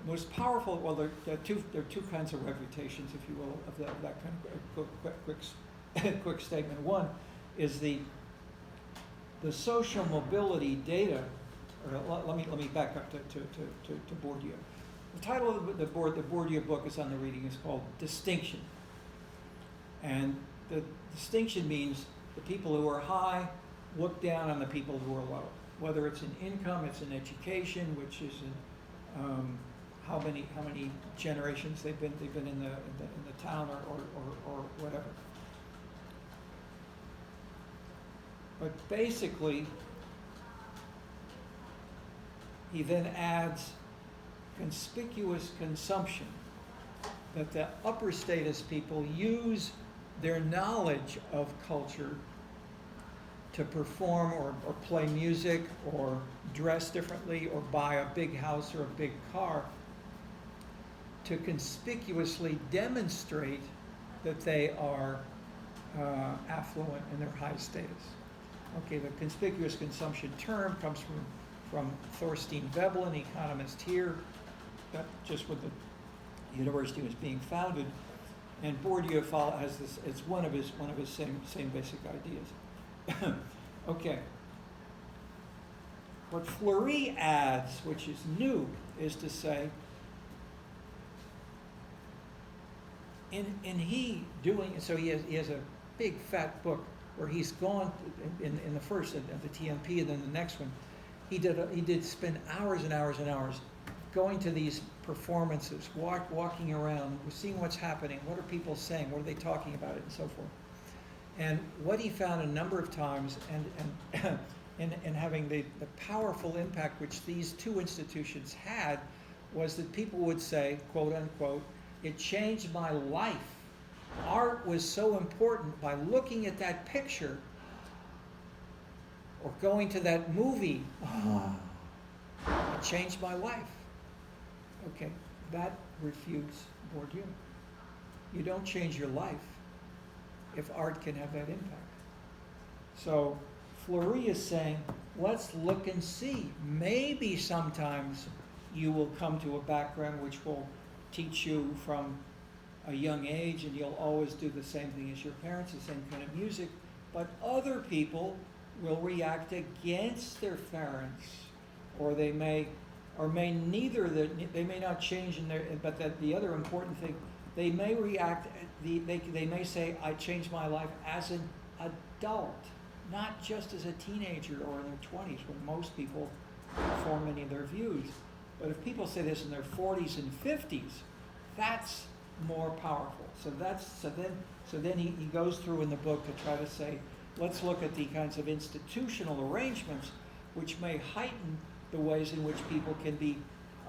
most powerful, well, there are two kinds of refutations, if you will, of that kind of quick statement. One is the social mobility data. Or let me back up to Bourdieu. The title of the Bourdieu book is on the reading. Is called Distinction, and the distinction means the people who are high look down on the people who are low. Whether it's in income, it's in education, which is in how many generations they've been in the town or whatever. But basically, he then adds conspicuous consumption, that the upper status people use their knowledge of culture to perform or play music or dress differently or buy a big house or a big car, to conspicuously demonstrate that they are affluent in their high status. Okay, the conspicuous consumption term comes from Thorstein Veblen, economist here, that just when the university was being founded, and Bourdieu has this. It's one of his same basic ideas. Okay. What Fleury adds, which is new, is to say, he has a big fat book where he's gone in the first of the TMP, and then the next one, he did spend hours and hours and hours going to these performances, walking around, seeing what's happening, what are people saying, what are they talking about it, and so forth. And what he found a number of times, and having the powerful impact which these two institutions had, was that people would say, quote unquote, "It changed my life. Art was so important. By looking at that picture or going to that movie, it changed my life." Okay, that refutes Bourdieu. You don't change your life if art can have that impact. So Fleury is saying, let's look and see. Maybe sometimes you will come to a background which will teach you from a young age, and you'll always do the same thing as your parents, the same kind of music, but other people will react against their parents, or they may not change in their, but that the other important thing, they may react, they may say, I changed my life as an adult, not just as a teenager or in their 20s, when most people form any of their views. But if people say this in their 40s and 50s, that's more powerful. So then he goes through in the book to try to say, let's look at the kinds of institutional arrangements which may heighten the ways in which people can be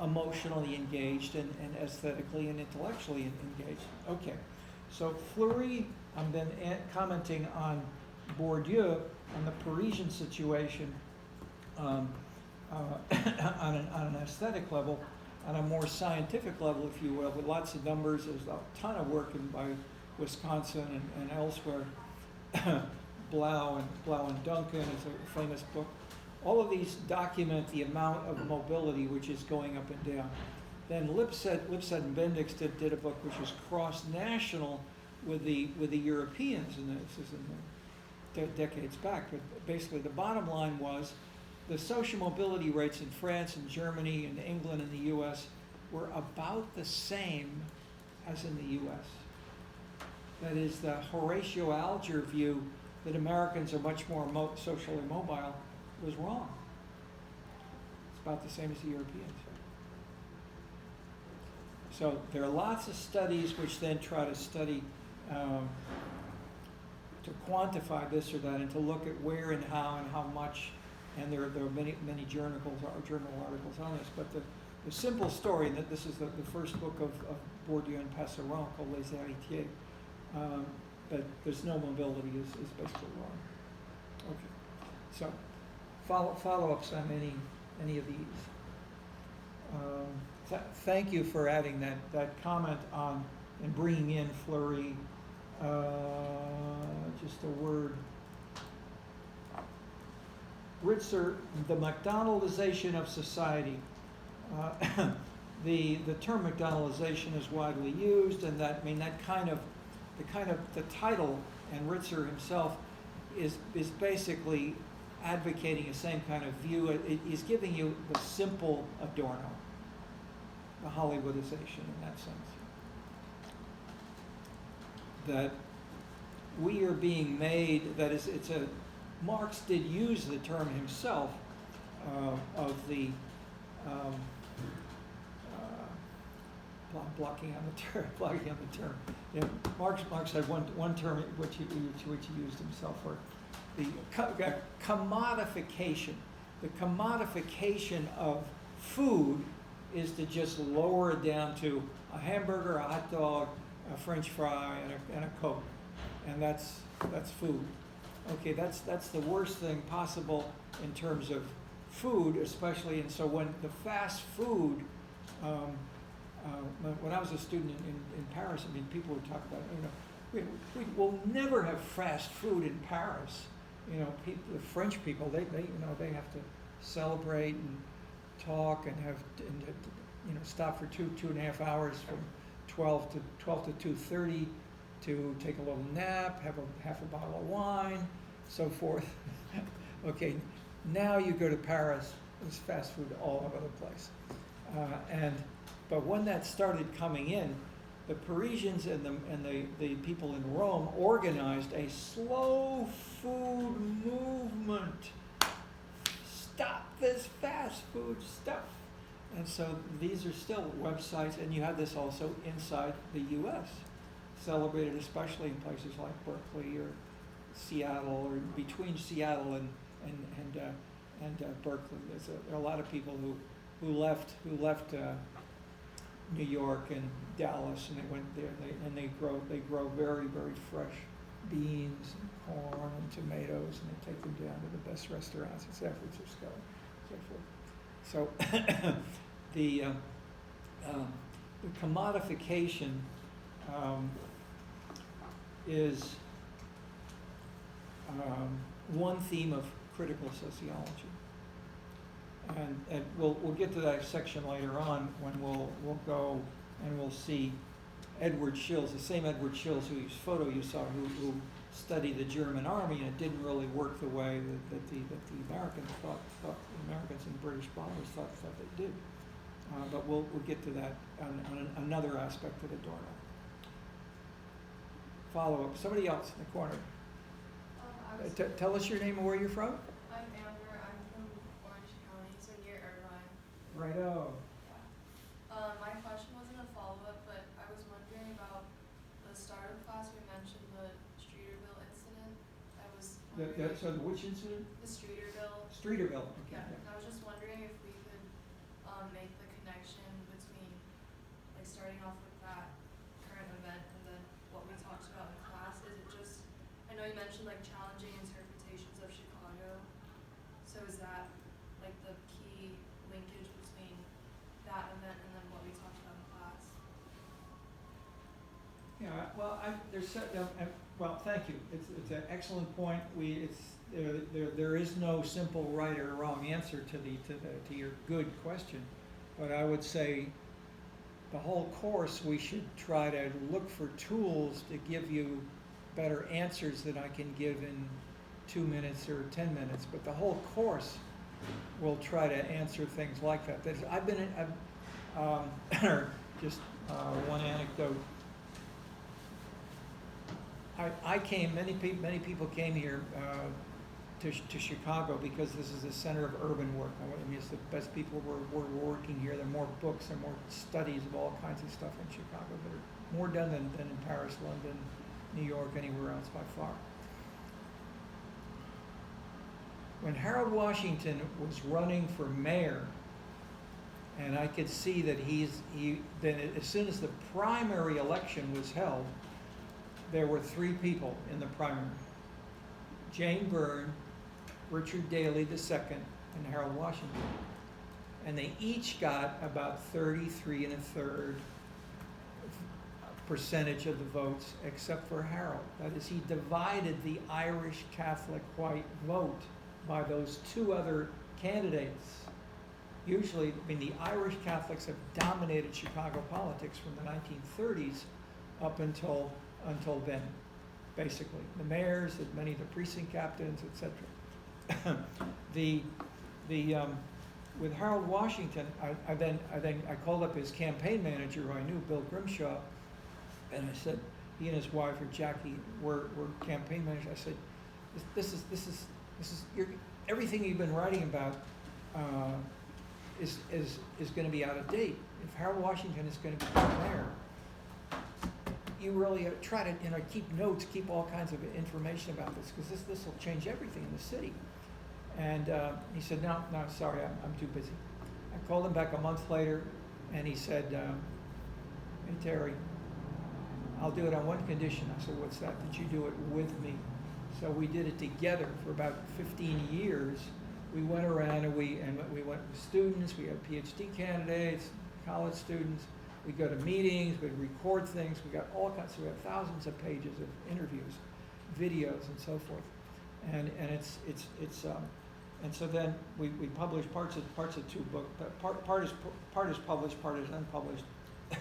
emotionally engaged and aesthetically and intellectually engaged. Okay, so Fleury, I'm then commenting on Bourdieu, on the Parisian situation, on an aesthetic level, on a more scientific level, if you will, with lots of numbers. There's a ton of work by Wisconsin and elsewhere. Blau and Duncan is a famous book. All of these document the amount of mobility which is going up and down. Then Lipset and Bendix did a book which was cross-national with the Europeans, and this is in the decades back. But basically, the bottom line was the social mobility rates in France and Germany and England and the U.S. were about the same as in the U.S. That is, the Horatio Alger view that Americans are much more socially mobile was wrong. It's about the same as the Europeans. So there are lots of studies which then try to study, to quantify this or that, and to look at where and how much, and there are many journal articles on this, but the simple story, and that this is the first book of Bourdieu and Passeron called Les Héritiers, but there's no mobility is basically wrong. Okay, so follow-ups on any of these. Thank you for adding that comment on and bringing in Fleury. Just a word. Ritzer, the McDonaldization of society. The term McDonaldization is widely used, and the title, and Ritzer himself is basically advocating the same kind of view. He's giving you the simple Adorno, the Hollywoodization in that sense. That we are being made, that is, Marx did use the term himself of the blocking on the term. Yeah, Marx had one term which he used himself for the commodification. The commodification of food is to just lower it down to a hamburger, a hot dog, a French fry, and a Coke, and that's food. Okay, that's the worst thing possible in terms of food, especially, and so when the fast food, when I was a student in Paris, I mean, people would talk about, we will never have fast food in Paris. The French people, they they have to celebrate and talk and have, stop for 2.5 hours from 12 to 2:30 to take a little nap, have half a bottle of wine, so forth. Okay, now you go to Paris, there's fast food all over the place. But when that started coming in, the Parisians and the people in Rome organized a slow food movement. Stop this fast food stuff. And so these are still websites, and you have this also inside the U.S., celebrated especially in places like Berkeley or Seattle, or between Seattle and Berkeley. There are a lot of people who left New York and Dallas, and they went there, and they grow very, very fresh beans and corn and tomatoes, and they take them down to the best restaurants in San Francisco, and so forth. So the commodification is one theme of critical sociology, and we'll get to that section later on when we'll go and we'll see Edward Shills, the same Edward Shills whose photo you saw, who studied the German army, and it didn't really work the way that the Americans thought the Americans and British bombers thought they did. But we'll get to that on another aspect of Adorno. Follow up. Somebody else in the corner. Tell us your name and where you're from. I'm Amber. I'm from Orange County, so near Irvine. Righto. Yeah. My question wasn't a follow-up, but I was wondering about the start of class. We mentioned the Streeterville incident. I was wondering. So which incident? The Streeterville. Streeterville. Okay. Yeah. I was just wondering if we could make the connection between, like, starting off with that current event and then what we talked about in class. Is it just, I know you mentioned like challenging interpretations of Chicago. So is that like the key linkage between that event and then what we talked about in class? Yeah. Well, well, thank you. It's an excellent point. There is no simple right or wrong answer to your good question, but I would say the whole course we should try to look for tools to give you better answers than I can give in 2 minutes or 10 minutes. But the whole course will try to answer things like that. I've been just one anecdote. Many people came here to Chicago because this is the center of urban work. I mean, it's the best people were working here. There are more books and more studies of all kinds of stuff in Chicago that are more done than in Paris, London, New York, anywhere else by far. When Harold Washington was running for mayor, and I could see that then as soon as the primary election was held, there were 3 people in the primary: Jane Byrne, Richard Daley II, and Harold Washington. And they each got about 33 1/3% of the votes, except for Harold. That is, he divided the Irish Catholic white vote by those 2 other candidates. Usually, I mean, the Irish Catholics have dominated Chicago politics from the 1930s up until then, basically. The mayors, many of the precinct captains, etc. With Harold Washington, I called up his campaign manager, who I knew, Bill Grimshaw, and I said, he and his wife, or Jackie, were campaign managers. I said, this is everything you've been writing about is going to be out of date. If Harold Washington is going to be mayor, you really try to keep notes, keep all kinds of information about this, because this will change everything in the city. And he said, no, sorry, I'm too busy. I called him back a month later, and he said, hey, Terry, I'll do it on one condition. I said, what's that? That you do it with me. So we did it together for about 15 years. We went around and we went with students, we had PhD candidates, college students. We'd go to meetings, we'd record things, we got all kinds, so we have thousands of pages of interviews, videos and so forth. And so then we publish parts of two books, but part is published, part is unpublished.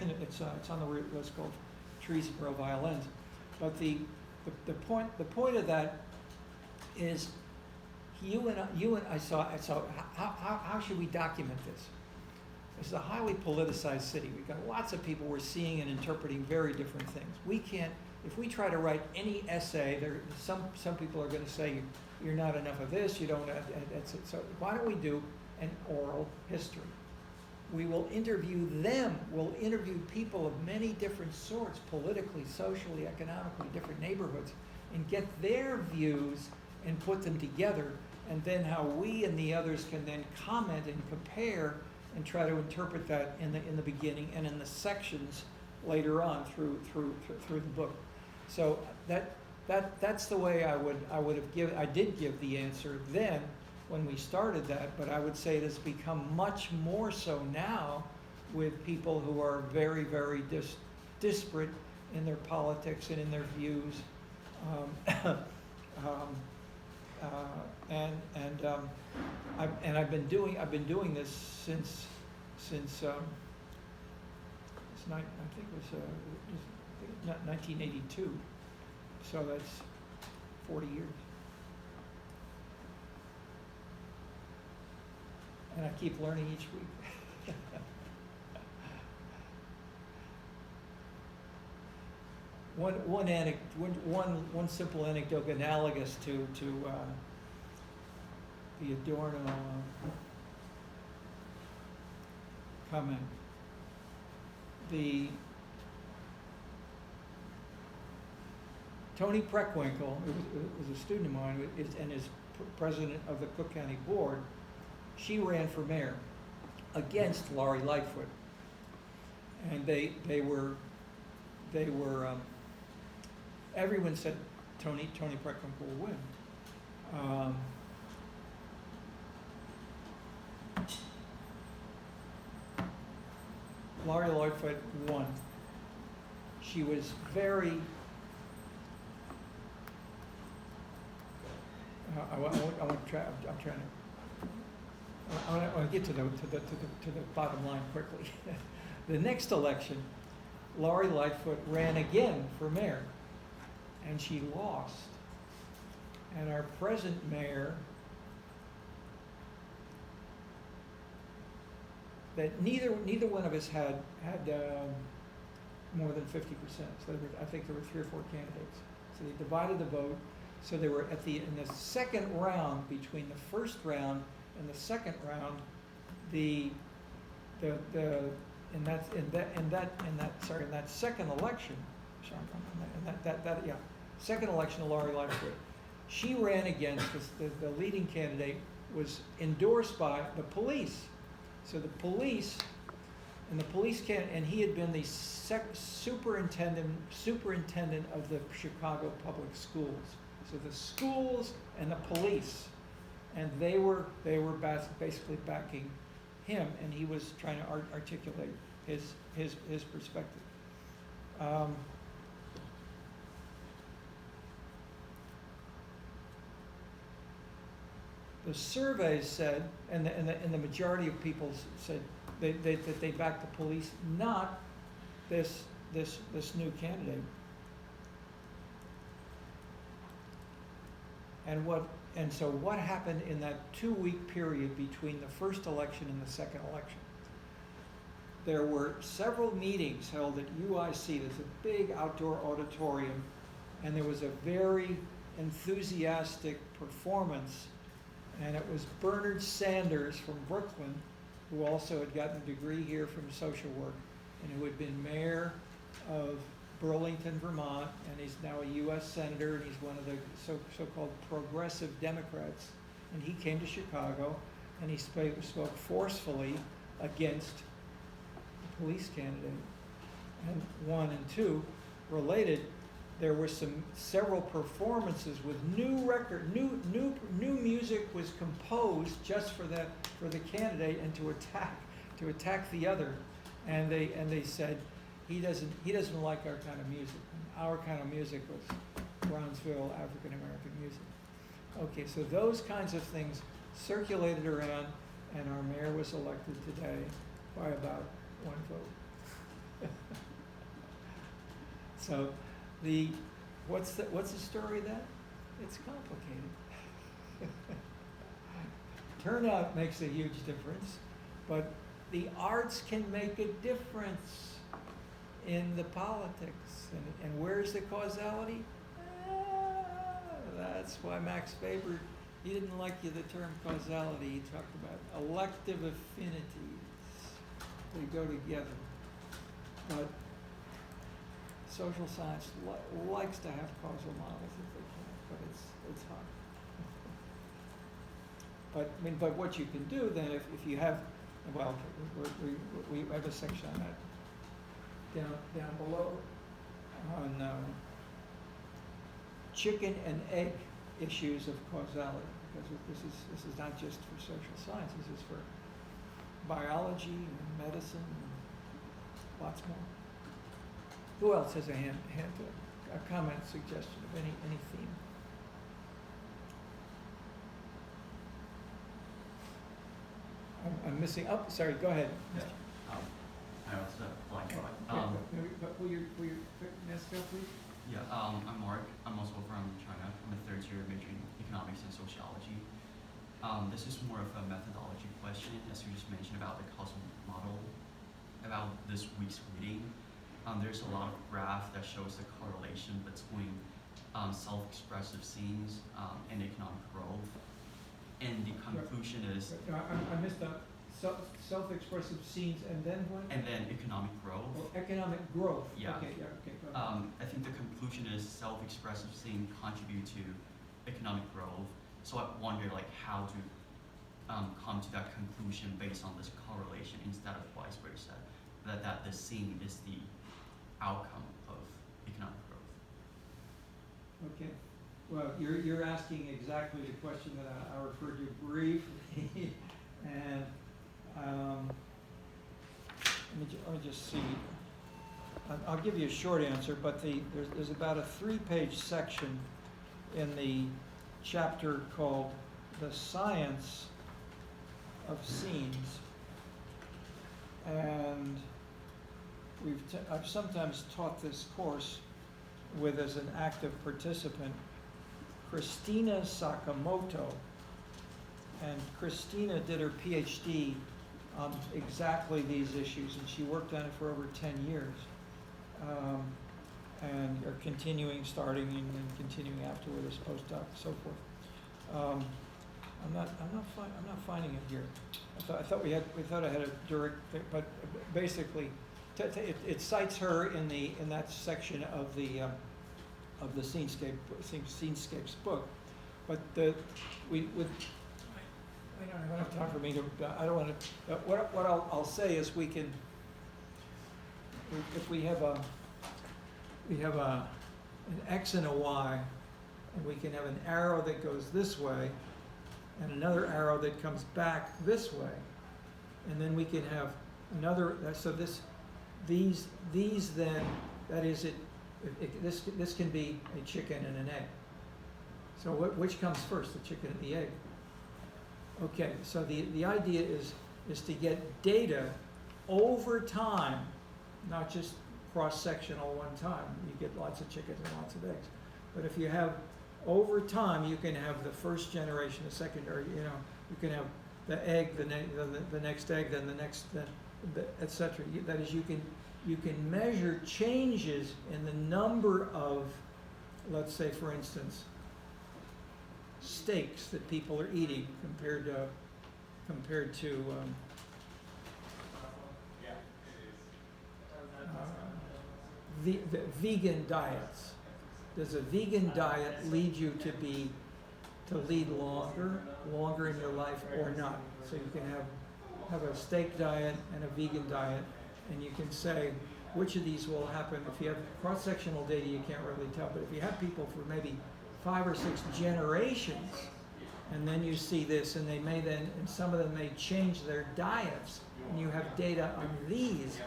And it's on the list called Trees That Grow Violins. But the point of that is you and I saw how should we document this? This is a highly politicized city. We've got lots of people we're seeing and interpreting very different things. We can't, if we try to write any essay, some people are going to say you're not enough of this, you don't, so why don't we do an oral history? We will interview them, we'll interview people of many different sorts, politically, socially, economically, different neighborhoods, and get their views and put them together, and then how we and the others can then comment and compare and try to interpret that in the beginning and in the sections later on through the book. So that's the way I did give the answer then when we started that, but I would say it has become much more so now with people who are very, very disparate in their politics and in their views. I've been doing this since I think it was 1982. So that's 40 years. And I keep learning each week. One simple anecdote analogous to the Adorno comment. Tony Preckwinkle, who was a student of mine and is president of the Cook County Board, she ran for mayor against Laurie Lightfoot. And they were everyone said Tony Preckwinkle will win. Laurie Lightfoot won. She was very I want to try. I'm trying to. I want to get to the bottom line quickly. The next election, Laurie Lightfoot ran again for mayor, and she lost. And our present mayor, that neither one of us had more than 50%. So I think there were 3 or 4 candidates. So they divided the vote. So they were in the second round, between the first round and the second round, in that second election, second election of Laurie Lightfoot, she ran against the leading candidate was endorsed by the police. So the police and he had been the superintendent of the Chicago public schools. So the schools and the police, and they were basically backing him, and he was trying to articulate his perspective. The surveys said, and the majority of people said that they backed the police, not this new candidate. And so what happened in that 2-week period between the first election and the second election? There were several meetings held at UIC. There's a big outdoor auditorium, and there was a very enthusiastic performance, and it was Bernard Sanders from Brooklyn, who also had gotten a degree here from social work, and who had been mayor of Burlington, Vermont, and he's now a U.S. Senator, and he's one of the so-called progressive Democrats. And he came to Chicago, and he spoke forcefully against the police candidate. And 1 and 2, related, there were several performances with new music was composed just for the candidate and to attack the other, and they said he doesn't like our kind of music. Our kind of music was Brownsville African American music. Okay, so those kinds of things circulated around, and our mayor was elected today by about 1 vote. So what's the story of that? It's complicated. Turnout makes a huge difference, but the arts can make a difference in the politics. And where's the causality? That's why Max Weber, he didn't like the term causality. He talked about elective affinities. They go together. But social science likes to have causal models if they can, but it's hard. But what you can do then, if you have, well, we have a section on that down below on chicken and egg issues of causality, because this is not just for social science. This is for biology and medicine and lots more. Who else has a comment, suggestion of any theme? I'm missing. Oh, sorry. Go ahead. Yeah. I was blind spot. Will you ask that, please? Yeah. I'm Mark. I'm also from China. I'm a third year majoring in economics and sociology. This is more of a methodology question, as you just mentioned about the causal model. About this week's reading, there's a lot of graph that shows the correlation between self-expressive scenes and economic growth. And the conclusion is... I missed that. Self-expressive scenes and then what? And then economic growth. Oh, economic growth. Yeah. Okay, yeah, okay. Go ahead. I think the conclusion is self-expressive scenes contribute to economic growth. So I wonder how to come to that conclusion based on this correlation instead of vice versa, that the scene is the outcome of economic growth. Okay. Well, you're asking exactly the question that I referred to briefly, and let me just see. I'll give you a short answer, but there's about a 3-page section in the chapter called "The Science of Scenes," and I've sometimes taught this course with, as an active participant, Christina Sakamoto, and Christina did her PhD on exactly these issues, and she worked on it for over 10 years, and are continuing, starting and continuing afterward as postdoc, so forth. I'm not finding it here. I thought I had a direct, but basically, it cites her in that section of the Scenescapes book, but I don't have time for me to. I don't want to. What I'll say is if we have an X and a Y, and we can have an arrow that goes this way, and another arrow that comes back this way, and then we can have another. So these then, that is it. This can be a chicken and an egg. So which comes first, the chicken and the egg? Okay, so the idea is to get data over time, not just cross-sectional one time. You get lots of chickens and lots of eggs. But if you have, over time, you can have the first generation, the second, or you can have the egg, the next egg, then the next, etc. That is, you can measure changes in the number of, let's say, for instance, steaks that people are eating compared to the vegan diets. Does a vegan diet lead you to lead longer in your life or not? So you can have a steak diet and a vegan diet, and you can say which of these will happen. If you have cross-sectional data, you can't really tell, but if you have people for maybe 5 or 6 generations, and then you see this, and they may then, and some of them may change their diets, and you have data on these,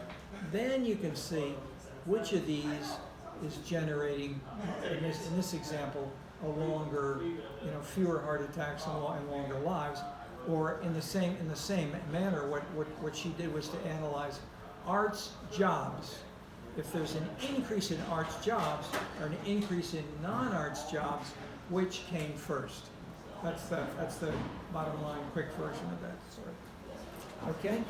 then you can see which of these is generating, in this example, a longer, fewer heart attacks and longer lives. Or in the same manner, what she did was to analyze arts jobs. If there's an increase in arts jobs or an increase in non-arts jobs, which came first? That's the bottom line, quick version of that. Sorry. Okay.